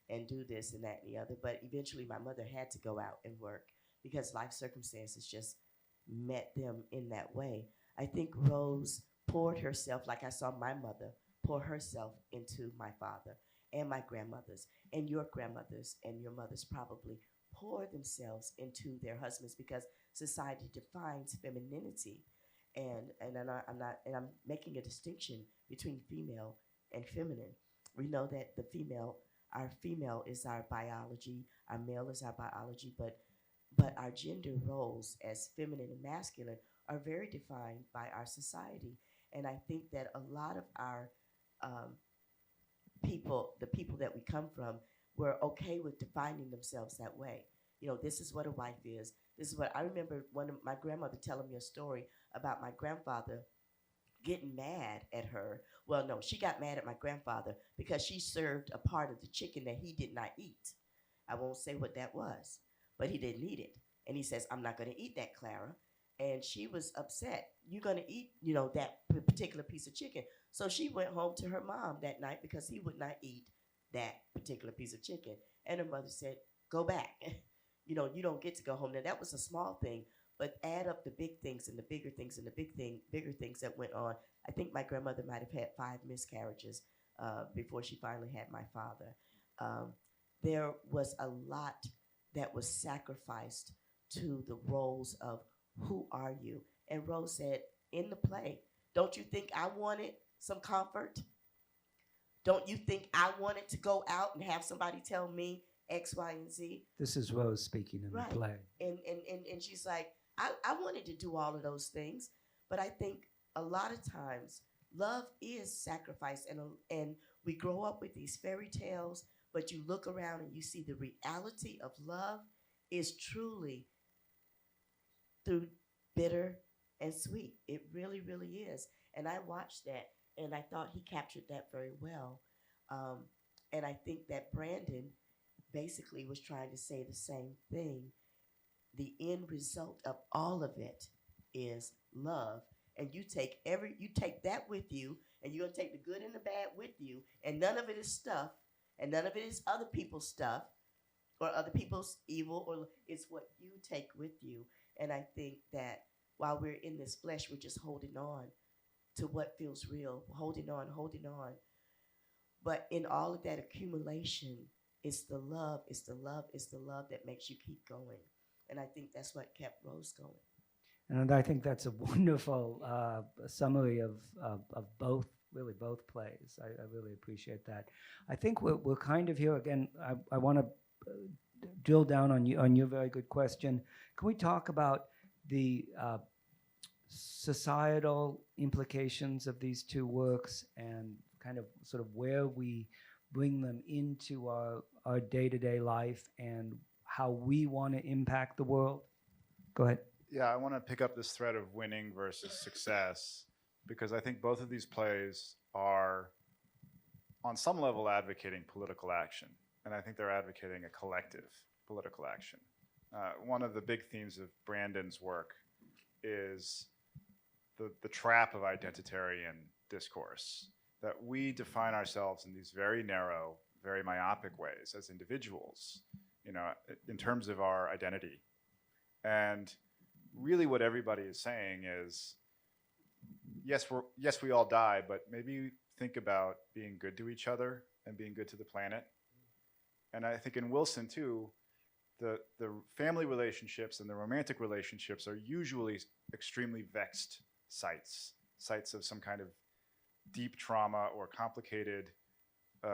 and do this and that and the other. But eventually my mother had to go out and work because life circumstances just met them in that way. I think Rose poured herself, like I saw my mother pour herself into my father and my grandmothers and your grandmothers and your mothers probably pour themselves into their husbands because society defines femininity. I'm making a distinction between female and feminine. We know that our female is our biology, our male is our biology, but our gender roles as feminine and masculine are very defined by our society. And I think that a lot of our the people that we come from, were okay with defining themselves that way. You know, this is what a wife is. This is what I remember one of my grandmother telling me a story about my grandfather getting mad at her. Well, no, she got mad at my grandfather because she served a part of the chicken that he did not eat. I won't say what that was, but he didn't eat it. And he says, I'm not going to eat that, Clara. And she was upset. You're going to eat, you know, that particular piece of chicken. So she went home to her mom that night because he would not eat that particular piece of chicken. And her mother said, go back. You know, you don't get to go home. Now, that was a small thing, but add up the big things and the bigger things and the bigger things that went on. I think my grandmother might have had 5 miscarriages before she finally had my father. There was a lot that was sacrificed to the roles of who are you? And Rose said in the play, don't you think I wanted some comfort? Don't you think I wanted to go out and have somebody tell me X, Y, and Z? This is Rose speaking in Right. the play. And she's like, I wanted to do all of those things, but I think a lot of times love is sacrifice, and we grow up with these fairy tales, but you look around and you see the reality of love is truly through bitter and sweet. It really, really is. And I watched that, and I thought he captured that very well. And I think that Branden basically was trying to say the same thing. The end result of all of it is love. And you take that with you, and you're gonna take the good and the bad with you, and none of it is stuff, and none of it is other people's stuff or other people's evil, or it's what you take with you. And I think that while we're in this flesh, we're just holding on to what feels real, holding on. But in all of that accumulation, it's the love that makes you keep going. And I think that's what kept Rose going. And I think that's a wonderful summary of both plays. I really appreciate that. I think we're kind of here again. I want to drill down on your very good question. Can we talk about the societal implications of these two works and kind of sort of where we bring them into our day-to-day life and how we want to impact the world? Go ahead. Yeah, I want to pick up this thread of winning versus success, because I think both of these plays are on some level advocating political action. And I think they're advocating a collective political action. One of the big themes of Branden's work is the trap of identitarian discourse, that we define ourselves in these very narrow, very myopic ways as individuals, you know, in terms of our identity. And really what everybody is saying is, yes, we all die, but maybe think about being good to each other and being good to the planet. And I think in Wilson too, the family relationships and the romantic relationships are usually extremely vexed sites of some kind of deep trauma or complicated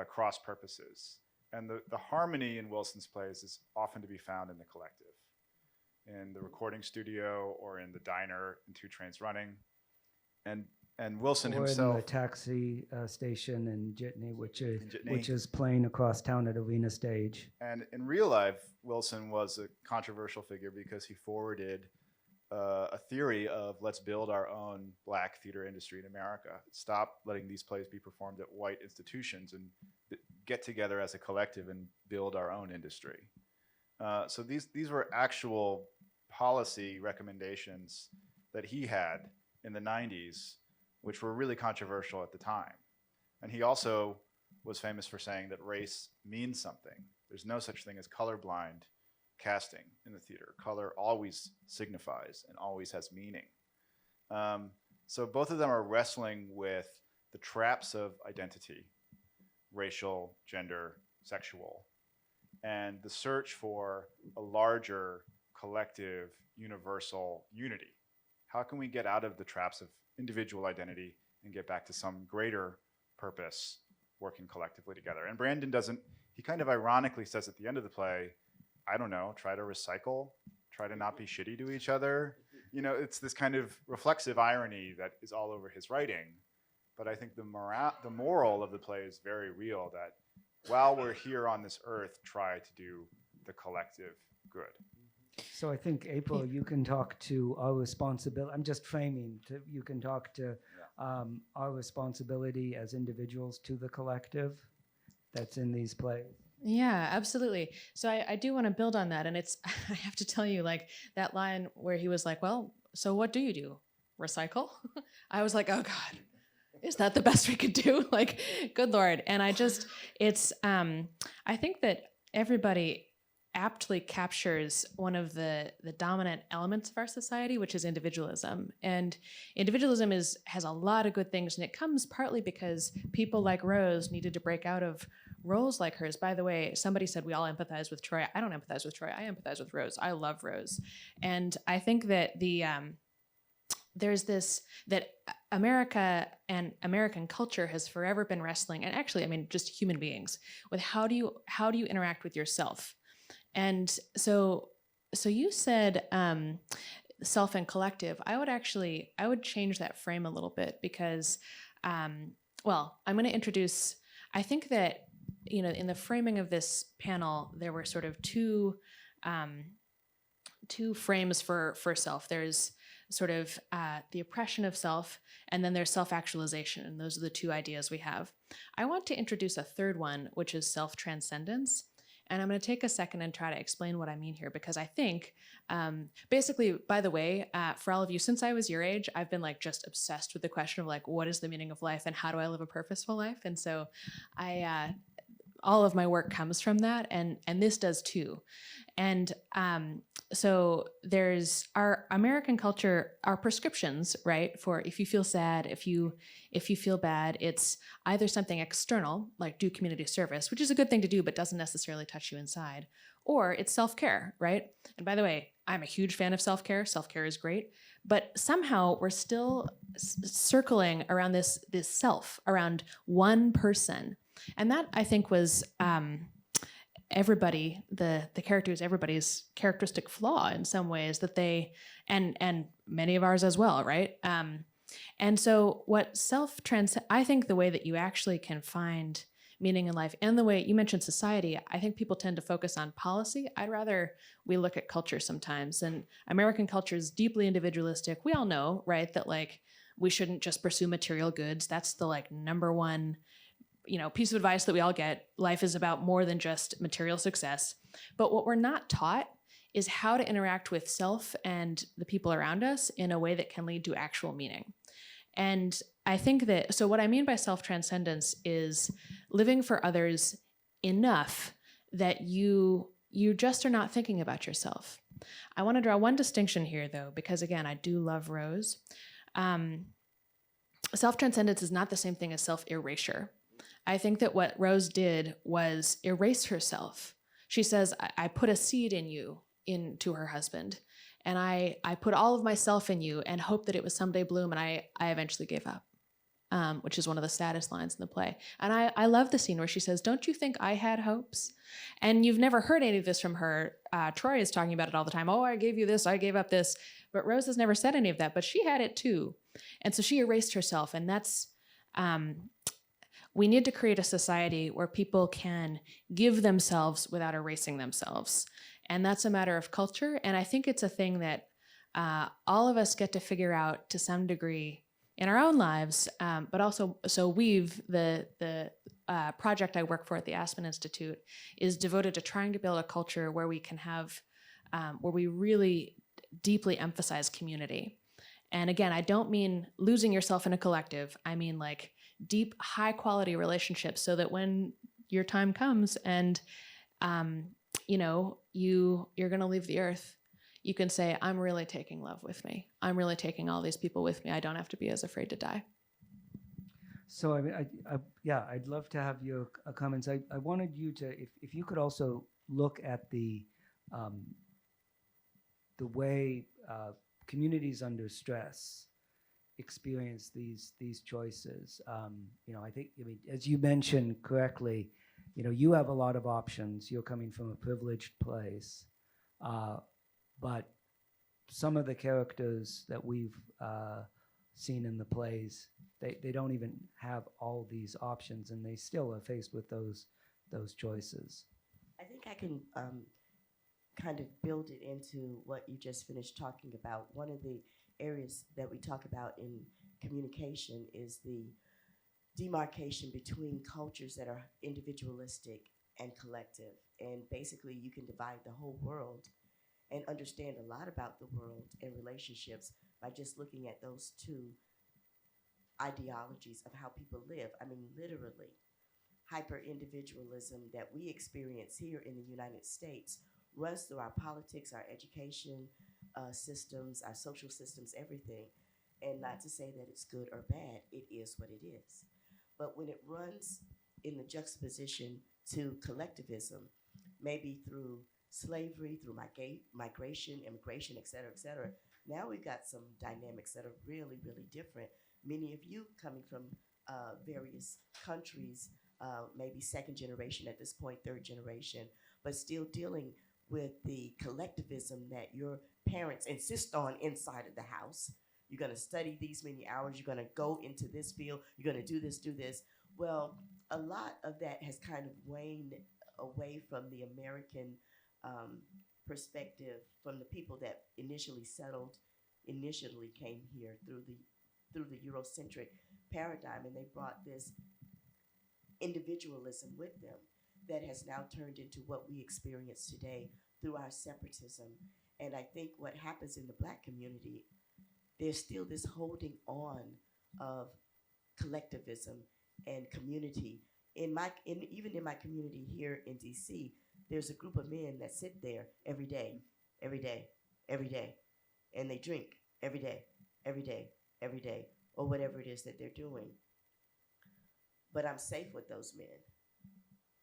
cross purposes. And the harmony in Wilson's plays is often to be found in the collective, in the recording studio or in the diner in Two Trains Running. And Wilson or himself, in the taxi station in Jitney, which Jitney. is playing across town at Arena Stage. And in real life, Wilson was a controversial figure because he forwarded a theory of let's build our own black theater industry in America. Stop letting these plays be performed at white institutions and get together as a collective and build our own industry. So these were actual policy recommendations that he had in the 90s, which were really controversial at the time. And he also was famous for saying that race means something. There's no such thing as colorblind casting in the theater. Color always signifies and always has meaning. So both of them are wrestling with the traps of identity, racial, gender, sexual, and the search for a larger, collective, universal unity. How can we get out of the traps of individual identity and get back to some greater purpose, working collectively together? And Branden doesn't, he kind of ironically says at the end of the play, I don't know, try to recycle, try to not be shitty to each other. You know, it's this kind of reflexive irony that is all over his writing. But I think the moral of the play is very real, that while we're here on this earth, try to do the collective good. So I think, April, you can talk to our responsibility. I'm just framing. You can talk to our responsibility as individuals to the collective that's in these plays. Yeah, absolutely. So I do want to build on that. And it's, I have to tell you, like that line where he was like, well, so what do you do? Recycle? I was like, oh God, is that the best we could do? Like, good Lord. And I just, it's, I think that everybody aptly captures one of the dominant elements of our society, which is individualism. And individualism has a lot of good things, and it comes partly because people like Rose needed to break out of roles like hers. By the way, somebody said we all empathize with Troy. I don't empathize with Troy. I empathize with Rose. I love Rose. And I think that there's this, that America and American culture has forever been wrestling, and actually, I mean, just human beings, with how do you interact with yourself? And so you said self and collective. I would change that frame a little bit because, well, I'm going to introduce, I think that, you know, in the framing of this panel, there were sort of two frames for self. There's sort of the oppression of self, and then there's self-actualization. And those are the two ideas we have. I want to introduce a third one, which is self-transcendence. And I'm going to take a second and try to explain what I mean here, because I think, basically, by the way, for all of you, since I was your age, I've been like just obsessed with the question of like, what is the meaning of life and how do I live a purposeful life? And so all of my work comes from that, and this does too. And so there's our American culture, our prescriptions, right? For if you feel sad, if you feel bad, it's either something external, like do community service, which is a good thing to do, but doesn't necessarily touch you inside, or it's self-care, right? And by the way, I'm a huge fan of self-care. Self-care is great, but somehow we're still circling around this self, around one person. And that, I think, was everybody, the characters, everybody's characteristic flaw in some ways, that they, and many of ours as well, right? And so what I think the way that you actually can find meaning in life, and the way you mentioned society, I think people tend to focus on policy. I'd rather we look at culture sometimes. And American culture is deeply individualistic. We all know, right, that like we shouldn't just pursue material goods. That's the like number one, you know, piece of advice that we all get. Life is about more than just material success. But what we're not taught is how to interact with self and the people around us in a way that can lead to actual meaning. And I think that, so what I mean by self-transcendence is living for others enough that you just are not thinking about yourself. I want to draw one distinction here, though, because again, I do love Rose. Self-transcendence is not the same thing as self-erasure. I think that what Rose did was erase herself. She says, I put a seed in you, into her husband, and I put all of myself in you and hoped that it would someday bloom, and I eventually gave up, which is one of the saddest lines in the play. And I love the scene where she says, don't you think I had hopes? And you've never heard any of this from her. Troy is talking about it all the time. Oh, I gave you this, I gave up this. But Rose has never said any of that, but she had it too. And so she erased herself, and that's, we need to create a society where people can give themselves without erasing themselves. And that's a matter of culture. And I think it's a thing that all of us get to figure out to some degree in our own lives, but also, so the project I work for at the Aspen Institute is devoted to trying to build a culture where we can have, where we really deeply emphasize community. And again, I don't mean losing yourself in a collective. I mean like deep, high quality relationships, so that when your time comes and you're going to leave the earth, you can say, I'm really taking love with me. I'm really taking all these people with me. I don't have to be as afraid to die. So I mean, I'd love to have your comments. I wanted you to, if you could also look at the way communities under stress experience these choices. I think, as you mentioned correctly, you have a lot of options. You're coming from a privileged place, but some of the characters that we've seen in the plays, they don't even have all these options, and they still are faced with those choices. I think I can kind of build it into what you just finished talking about. One of the areas that we talk about in communication is the demarcation between cultures that are individualistic and collective. And basically, you can divide the whole world and understand a lot about the world and relationships by just looking at those two ideologies of how people live. I mean, literally, hyper-individualism that we experience here in the United States runs through our politics, our education systems, our social systems, everything. And not to say that it's good or bad, it is what it is. But when it runs in the juxtaposition to collectivism, maybe through slavery, through migration, immigration, et cetera, now we've got some dynamics that are really, really different. Many of you coming from various countries, maybe second generation at this point, third generation, but still dealing with the collectivism that your parents insist on inside of the house. You're going to study these many hours. You're going to go into this field. You're going to do this. Well, a lot of that has kind of waned away from the American perspective, from the people that initially came here through the Eurocentric paradigm, and they brought this individualism with them that has now turned into what we experience today through our separatism. And I think what happens in the Black community, there's still this holding on of collectivism and community. Even in my community here in DC, there's a group of men that sit there every day, and they drink every day, or whatever it is that they're doing. But I'm safe with those men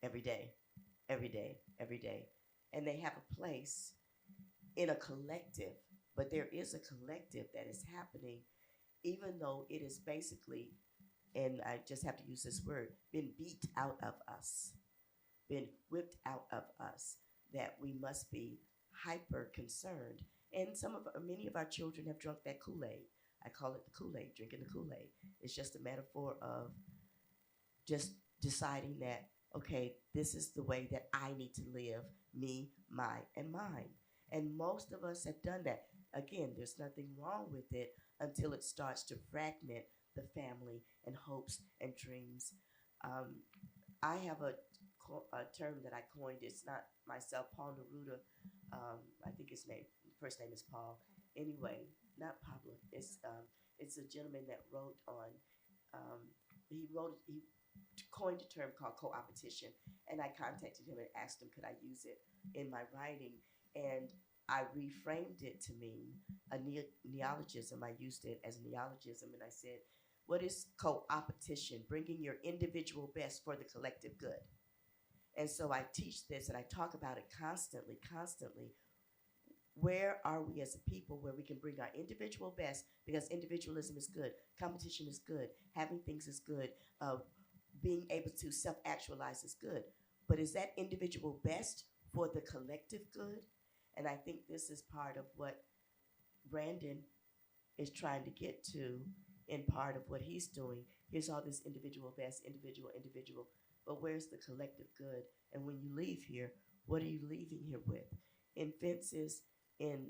every day. And they have a place in a collective, but there is a collective that is happening, even though it is basically, and I just have to use this word, been beat out of us, been whipped out of us, that we must be hyper concerned. And many of our children have drunk that Kool-Aid. I call it the Kool-Aid, drinking the Kool-Aid. It's just a metaphor of just deciding that, okay, this is the way that I need to live, me, my, and mine. And most of us have done that. Again, there's nothing wrong with it until it starts to fragment the family and hopes and dreams. I have a term that I coined. It's not myself, Paul Neruda. I think his first name is Paul. Anyway, not Pablo. It's a gentleman that wrote on. He coined a term called co-opetition, and I contacted him and asked him, could I use it in my writing? And I reframed it to mean a neologism. I used it as a neologism, and I said, what is co-opetition? Bringing your individual best for the collective good. And so I teach this, and I talk about it constantly. Where are we as a people where we can bring our individual best, because individualism is good, competition is good, having things is good, being able to self-actualize is good. But is that individual best for the collective good? And I think this is part of what Branden is trying to get to in part of what he's doing. Here's all this individual best, individual, but where's the collective good? And when you leave here, what are you leaving here with? In Fences, in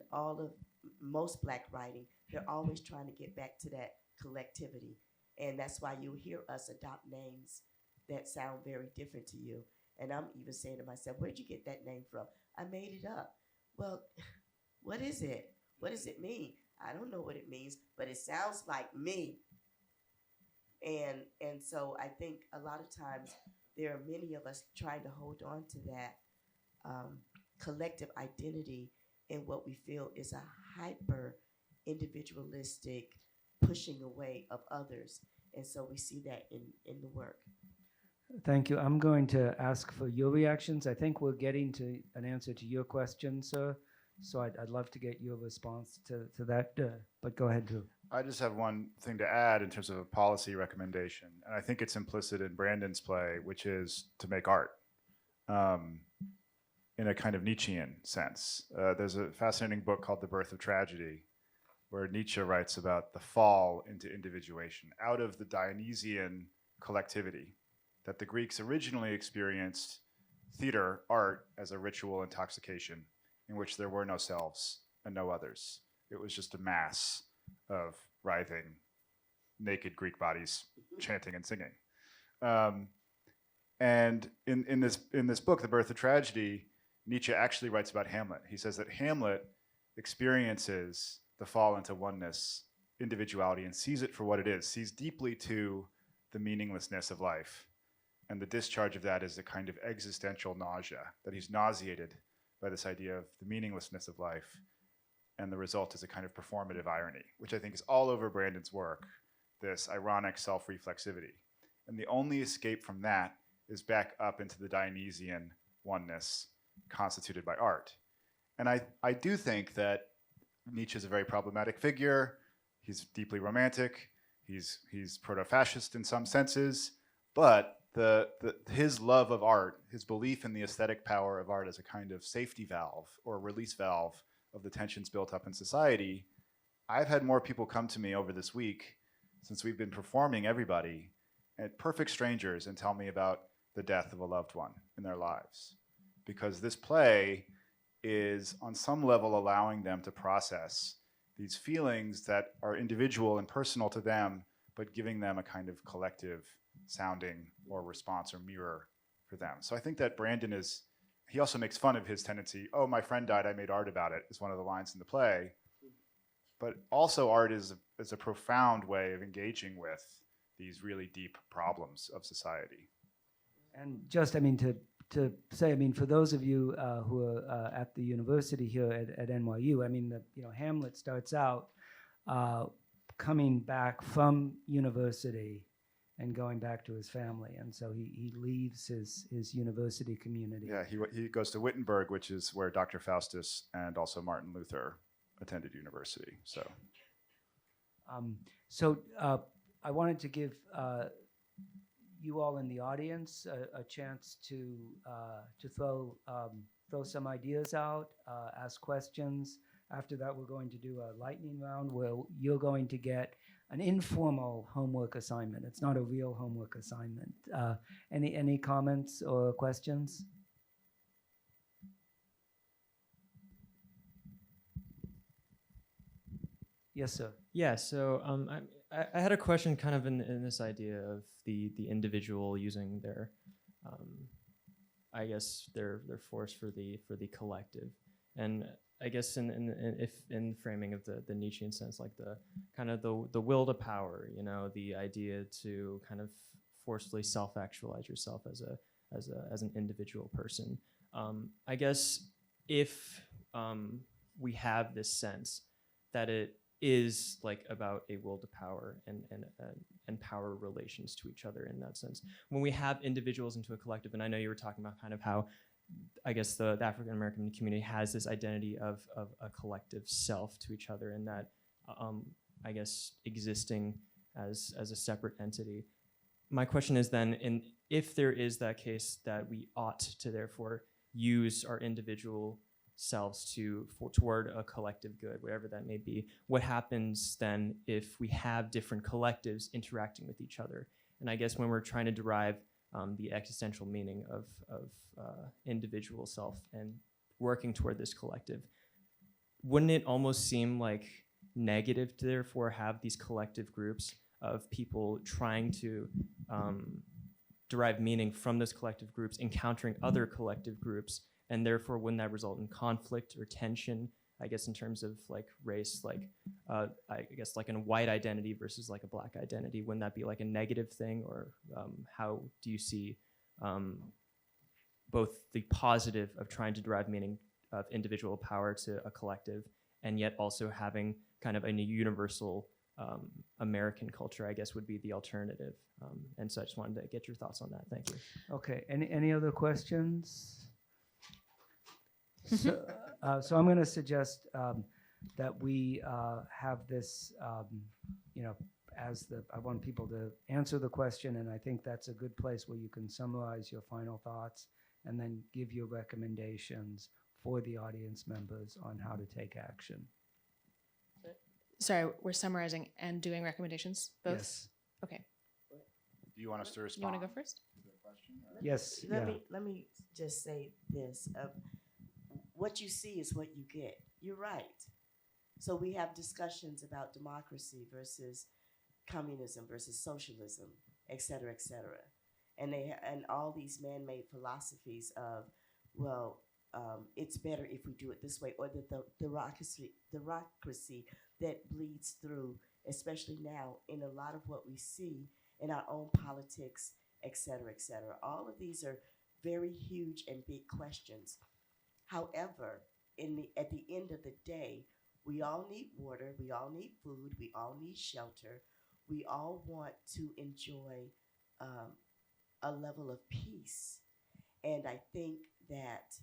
most Black writing, they're always trying to get back to that collectivity. And that's why you hear us adopt names that sound very different to you. And I'm even saying to myself, where'd you get that name from? I made it up. Well, what is it? What does it mean? I don't know what it means, but it sounds like me. And so I think a lot of times there are many of us trying to hold on to that collective identity in what we feel is a hyper individualistic pushing away of others. And so we see that in the work. Thank you. I'm going to ask for your reactions. I think we're getting to an answer to your question, sir. So I'd love to get your response to that. But go ahead, Drew. I just have one thing to add in terms of a policy recommendation, and I think it's implicit in Branden's play, which is to make art in a kind of Nietzschean sense. There's a fascinating book called The Birth of Tragedy, where Nietzsche writes about the fall into individuation, out of the Dionysian collectivity that the Greeks originally experienced theater, art, as a ritual intoxication in which there were no selves and no others. It was just a mass of writhing, naked Greek bodies chanting and singing. And in this book, The Birth of Tragedy, Nietzsche actually writes about Hamlet. He says that Hamlet experiences the fall into oneness, individuality, and sees it for what it is, sees deeply to the meaninglessness of life. And the discharge of that is a kind of existential nausea, that he's nauseated by this idea of the meaninglessness of life. And the result is a kind of performative irony, which I think is all over Branden's work, this ironic self-reflexivity. And the only escape from that is back up into the Dionysian oneness constituted by art. And I do think that Nietzsche is a very problematic figure. He's deeply romantic. He's proto-fascist in some senses, but his love of art, his belief in the aesthetic power of art as a kind of safety valve or release valve of the tensions built up in society. I've had more people come to me over this week since we've been performing Everybody, and perfect strangers, and tell me about the death of a loved one in their lives. Because this play is on some level allowing them to process these feelings that are individual and personal to them, but giving them a kind of collective sounding or response or mirror for them. So I think that Branden he also makes fun of his tendency, oh, my friend died, I made art about it, is one of the lines in the play. But also art is a profound way of engaging with these really deep problems of society. And just, to say, for those of you who are at the university here at NYU, Hamlet starts out coming back from university and going back to his family. And so he leaves his university community. Yeah, he goes to Wittenberg, which is where Dr. Faustus and also Martin Luther attended university. So I wanted to give you all in the audience a chance to throw some ideas out, ask questions. After that, we're going to do a lightning round where you're going to get an informal homework assignment. It's not a real homework assignment. Any comments or questions? Yes, sir. Yeah, so I had a question kind of in this idea of the individual using their, I guess their force for the collective, and I guess in framing of the Nietzschean sense, like the kind of the will to power, the idea to kind of forcefully self-actualize yourself as an individual person. I guess if we have this sense that it is like about a will to power and power relations to each other in that sense, when we have individuals into a collective, and I know you were talking about kind of how I guess the African American community has this identity of a collective self to each other, and that I guess existing as a separate entity. My question is then, if there is that case that we ought to therefore use our individual selves toward a collective good, whatever that may be, what happens then if we have different collectives interacting with each other? And I guess when we're trying to derive the existential meaning of individual self and working toward this collective, wouldn't it almost seem like negative to therefore have these collective groups of people trying to derive meaning from those collective groups, encountering other collective groups, and therefore wouldn't that result in conflict or tension I guess in terms of like race, like I guess like a white identity versus like a black identity, wouldn't that be like a negative thing? Or how do you see both the positive of trying to derive meaning of individual power to a collective, and yet also having kind of a universal American culture, I guess, would be the alternative. And so I just wanted to get your thoughts on that. Thank you. Okay, any other questions? So, so I'm going to suggest that we have this, as I want people to answer the question, and I think that's a good place where you can summarize your final thoughts and then give your recommendations for the audience members on how to take action. Sorry, we're summarizing and doing recommendations, both? Yes. Okay. Do you want us to You respond? want to go first? to the question, or- Yes. Let me just say this. What you see is what you get. You're right. So we have discussions about democracy versus communism versus socialism, et cetera, et cetera. And all these man-made philosophies of, well, it's better if we do it this way, or the bureaucracy that bleeds through, especially now in a lot of what we see in our own politics, et cetera, et cetera. All of these are very huge and big questions. However, at the end of the day, we all need water, we all need food, we all need shelter. We all want to enjoy a level of peace. And I think that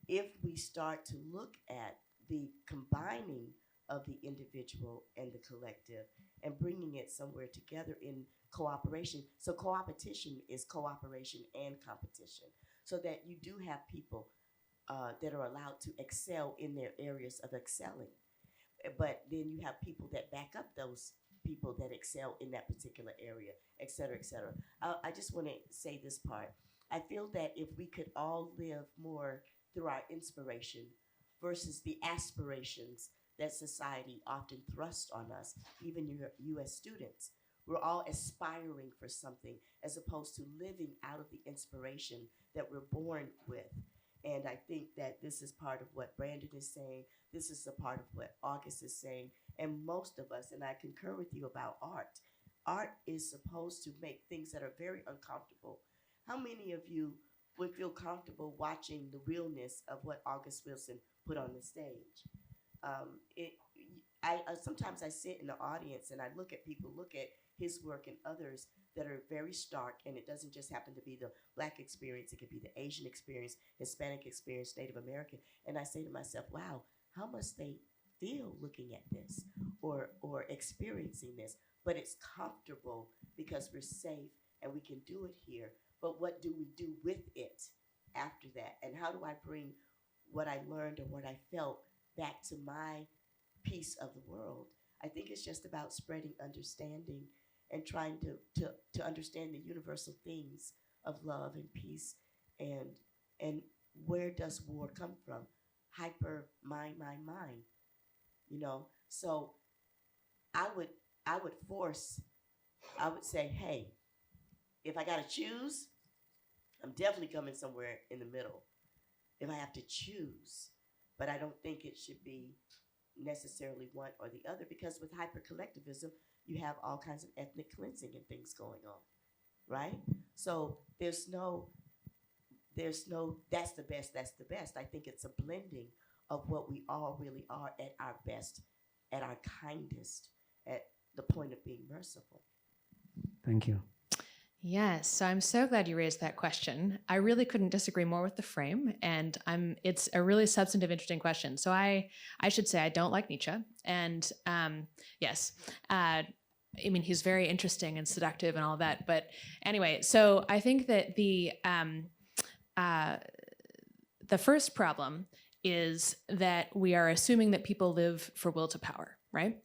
if we start to look at the combining of the individual and the collective and bringing it somewhere together in cooperation. So co-opetition is cooperation and competition, so that you do have people that are allowed to excel in their areas of excelling. But then you have people that back up those people that excel in that particular area, et cetera, et cetera. I just want to say this part. I feel that if we could all live more through our inspiration versus the aspirations that society often thrusts on us, even you as students, we're all aspiring for something as opposed to living out of the inspiration that we're born with. And I think that this is part of what Branden is saying. This is a part of what August is saying. And most of us, and I concur with you about art, art is supposed to make things that are very uncomfortable. How many of you would feel comfortable watching the realness of what August Wilson put on the stage? Sometimes I sit in the audience and I look at people, look at his work and others that are very stark, and it doesn't just happen to be the Black experience, it could be the Asian experience, Hispanic experience, Native American, and I say to myself, wow, how must they feel looking at this or experiencing this? But it's comfortable because we're safe and we can do it here, but what do we do with it after that? And how do I bring what I learned or what I felt back to my piece of the world? I think it's just about spreading understanding and trying to understand the universal things of love and peace, and where does war come from? Hyper mind. So I would say, hey, if I gotta choose, I'm definitely coming somewhere in the middle if I have to choose. But I don't think it should be necessarily one or the other, because with hyper-collectivism, you have all kinds of ethnic cleansing and things going on, right? So there's no, that's the best. I think it's a blending of what we all really are at our best, at our kindest, at the point of being merciful. Thank you. Yes, so I'm so glad you raised that question. I really couldn't disagree more with the frame, and it's a really substantive, interesting question. So I should say I don't like Nietzsche, and yes, I mean, he's very interesting and seductive and all that. But anyway, so I think that the first problem is that we are assuming that people live for will to power, right?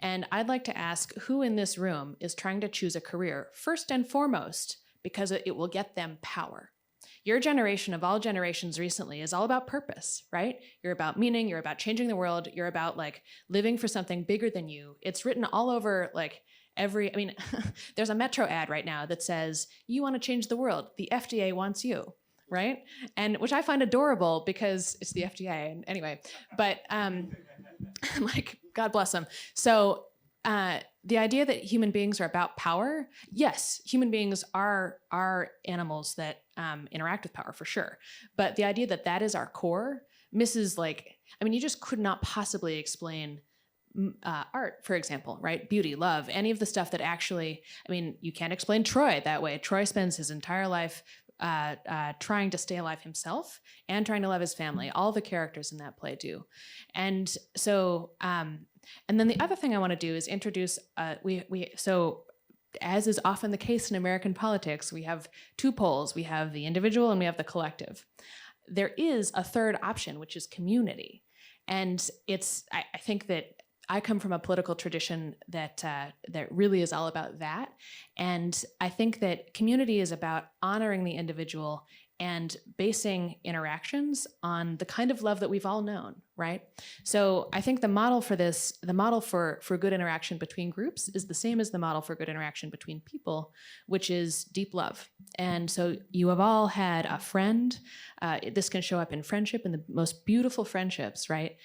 And I'd like to ask who in this room is trying to choose a career first and foremost because it will get them power. Your generation of all generations recently is all about purpose, right? You're about meaning, you're about changing the world, you're about like living for something bigger than you. It's written all over like there's a Metro ad right now that says, you want to change the world, the FDA wants you. right? And which I find adorable because it's the FDA. And anyway, but like, God bless them. So the idea that human beings are about power, yes, human beings are animals that interact with power for sure. But the idea that that is our core misses, like, I mean, you just could not possibly explain art, for example, right? Beauty, love, any of the stuff that actually, I mean, you can't explain Troy that way. Troy spends his entire life trying to stay alive himself and trying to love his family. All the characters in that play do. And so, and then the other thing I want to do is introduce, so as is often the case in American politics, we have two poles. We have the individual and we have the collective. There is a third option, which is community. And it's, I think that I come from a political tradition that really is all about that. And I think that community is about honoring the individual and basing interactions on the kind of love that we've all known, right? So I think the model for this, the model for good interaction between groups is the same as the model for good interaction between people, which is deep love. And so you have all had a friend. This can show up in friendship, in the most beautiful friendships, right?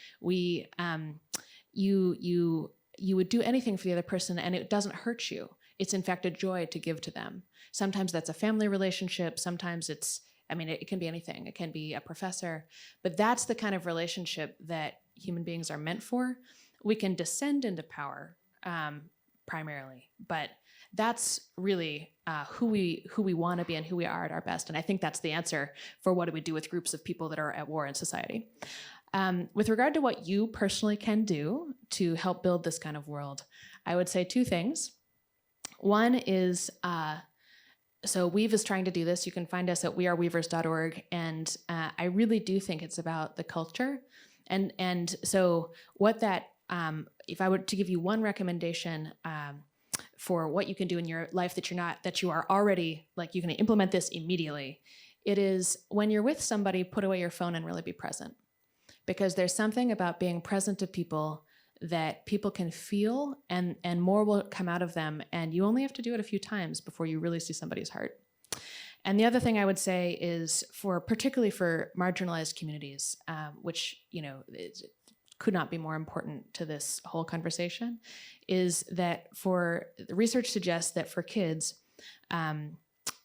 You would do anything for the other person and it doesn't hurt you. It's in fact a joy to give to them. Sometimes that's a family relationship. Sometimes it's, I mean, it can be anything. It can be a professor, but that's the kind of relationship that human beings are meant for. We can descend into power primarily, but that's really who we want to be and who we are at our best. And I think that's the answer for what do we do with groups of people that are at war in society. With regard to what you personally can do to help build this kind of world, I would say two things. One is, so Weave is trying to do this. You can find us at weareweavers.org. And I really do think it's about the culture. And so what that, if I were to give you one recommendation for what you can do in your life that you are already, like you can implement this immediately, it is when you're with somebody, put away your phone and really be present. Because there's something about being present to people that people can feel and more will come out of them. And you only have to do it a few times before you really see somebody's heart. And the other thing I would say is particularly for marginalized communities, which, you know, could not be more important to this whole conversation, is that the research suggests that for kids,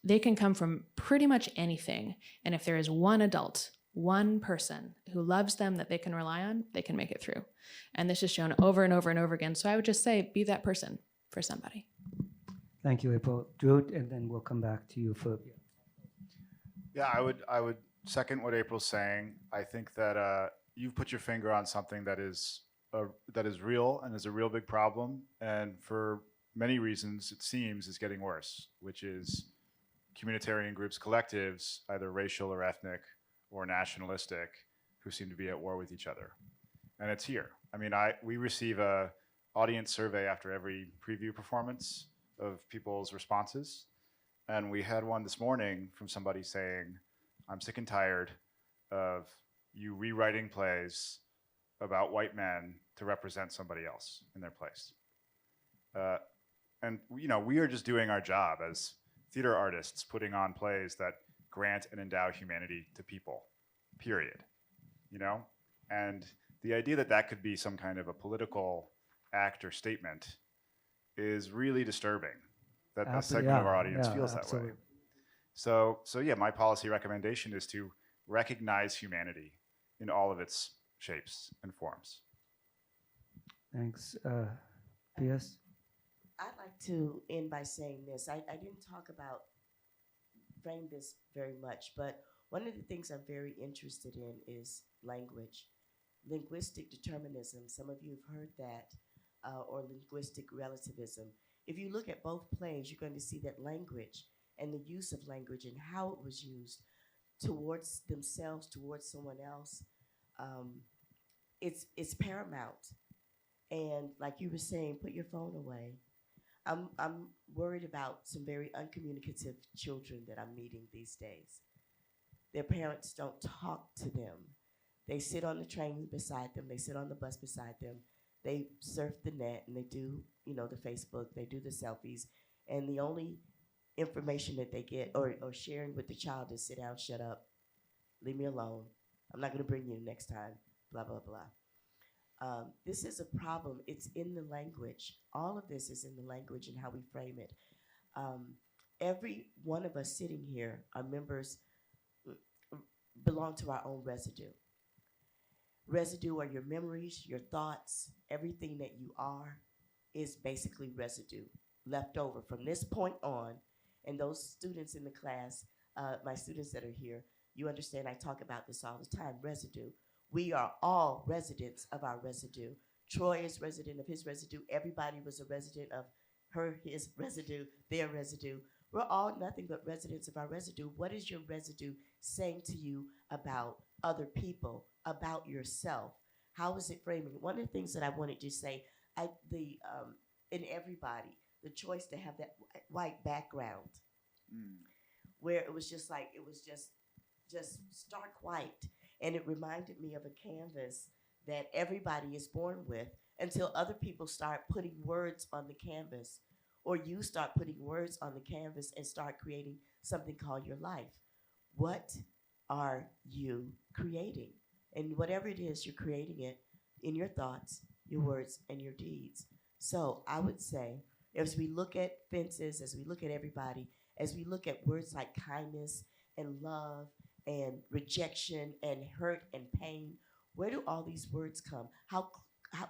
they can come from pretty much anything. And if there is one adult, one person who loves them that they can rely on, they can make it through. And this is shown over and over and over again. So I would just say, be that person for somebody. Thank you, April. Drew, and then we'll come back to you for. Yeah, I would second what April's saying. I think that you've put your finger on something that is real and is a real big problem. And for many reasons, it seems is getting worse, which is communitarian groups, collectives, either racial or ethnic, or nationalistic, who seem to be at war with each other. And it's here. I mean, we receive a audience survey after every preview performance of people's responses. And we had one this morning from somebody saying, I'm sick and tired of you rewriting plays about white men to represent somebody else in their place. And you know, we are just doing our job as theater artists, putting on plays that grant and endow humanity to people, period. You know? And the idea that that could be some kind of a political act or statement is really disturbing, that a segment of our audience feels that way. So yeah, my policy recommendation is to recognize humanity in all of its shapes and forms. Thanks. P.S.? I'd like to end by saying this. I didn't frame this very much, but one of the things I'm very interested in is language. Linguistic determinism, some of you have heard that, or linguistic relativism. If you look at both plays, you're going to see that language and the use of language and how it was used towards themselves, towards someone else, it's paramount. And like you were saying, put your phone away. I'm worried about some very uncommunicative children that I'm meeting these days. Their parents don't talk to them. They sit on the train beside them. They sit on the bus beside them. They surf the net and they do, you know, the Facebook. They do the selfies. And the only information that they get or sharing with the child is sit down, shut up, leave me alone. I'm not going to bring you next time, blah, blah, blah. This is a problem. It's in the language. All of this is in the language and how we frame it. Every one of us sitting here, our members belong to our own residue. Residue are your memories, your thoughts, everything that you are is basically residue left over from this point on. And those students in the class, my students that are here, you understand I talk about this all the time, residue. We are all residents of our residue. Troy is resident of his residue. Everybody was a resident of his residue, their residue. We're all nothing but residents of our residue. What is your residue saying to you about other people, about yourself? How is it framing? One of the things that I wanted to say, in everybody, the choice to have that white background, where it was just like, it was just stark white. And it reminded me of a canvas that everybody is born with until other people start putting words on the canvas, or you start putting words on the canvas and start creating something called your life. What are you creating? And whatever it is, you're creating it in your thoughts, your words, and your deeds. So I would say, as we look at fences, as we look at everybody, as we look at words like kindness and love and rejection and hurt and pain, where do all these words come?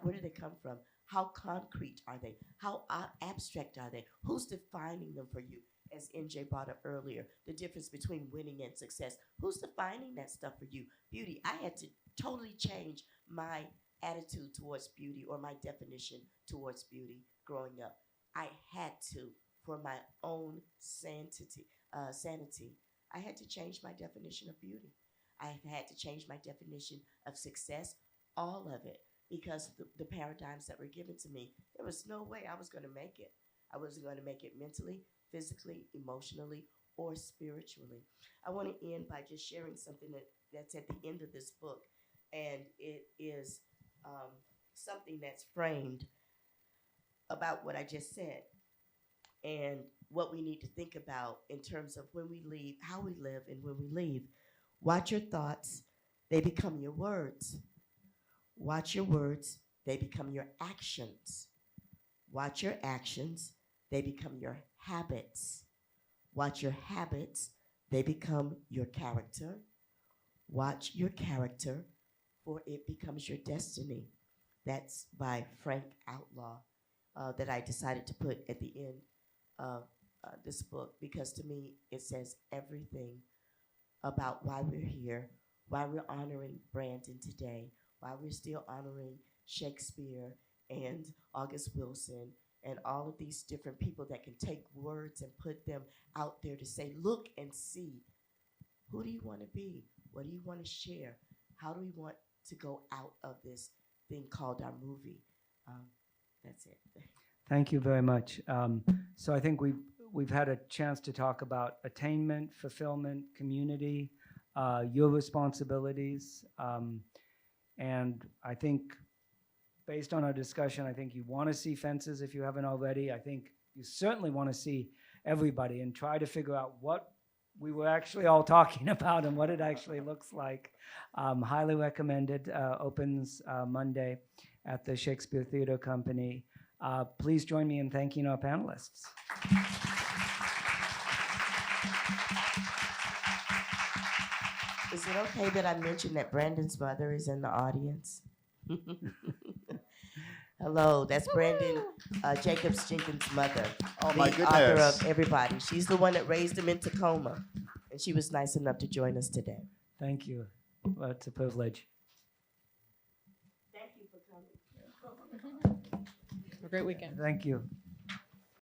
Where do they come from? How concrete are they? How abstract are they? Who's defining them for you? As NJ brought up earlier, the difference between winning and success. Who's defining that stuff for you? Beauty. I had to totally change my attitude towards beauty, or my definition towards beauty growing up. I had to, for my own sanity. I had to change my definition of beauty. I had to change my definition of success, all of it, because the paradigms that were given to me, there was no way I was going to make it. I wasn't going to make it mentally, physically, emotionally, or spiritually. I want to end by just sharing something that's at the end of this book, and it is something that's framed about what I just said and what we need to think about in terms of when we leave, how we live, and when we leave. Watch your thoughts, they become your words. Watch your words, they become your actions. Watch your actions, they become your habits. Watch your habits, they become your character. Watch your character, for it becomes your destiny. That's by Frank Outlaw, that I decided to put at the end of this book, because to me it says everything about why we're here, why we're honoring Branden today, why we're still honoring Shakespeare and August Wilson and all of these different people that can take words and put them out there to say, look and see, who do you want to be? What do you want to share? How do we want to go out of this thing called our movie? That's it. Thank you very much. So I think we've had a chance to talk about attainment, fulfillment, community, your responsibilities. And I think based on our discussion, I think you want to see fences if you haven't already. I think you certainly want to see everybody and try to figure out what we were actually all talking about and what it actually looks like. Highly recommended. Opens Monday at the Shakespeare Theater Company. Please join me in thanking our panelists. Is it okay that I mention that Branden's mother is in the audience? Hello, that's Branden, Jacobs-Jenkins' mother. Oh my the author goodness. of Everybody. She's the one that raised him in Tacoma, and she was nice enough to join us today. Thank you. Well, it's a privilege. Thank you for coming. Have a great weekend. Thank you.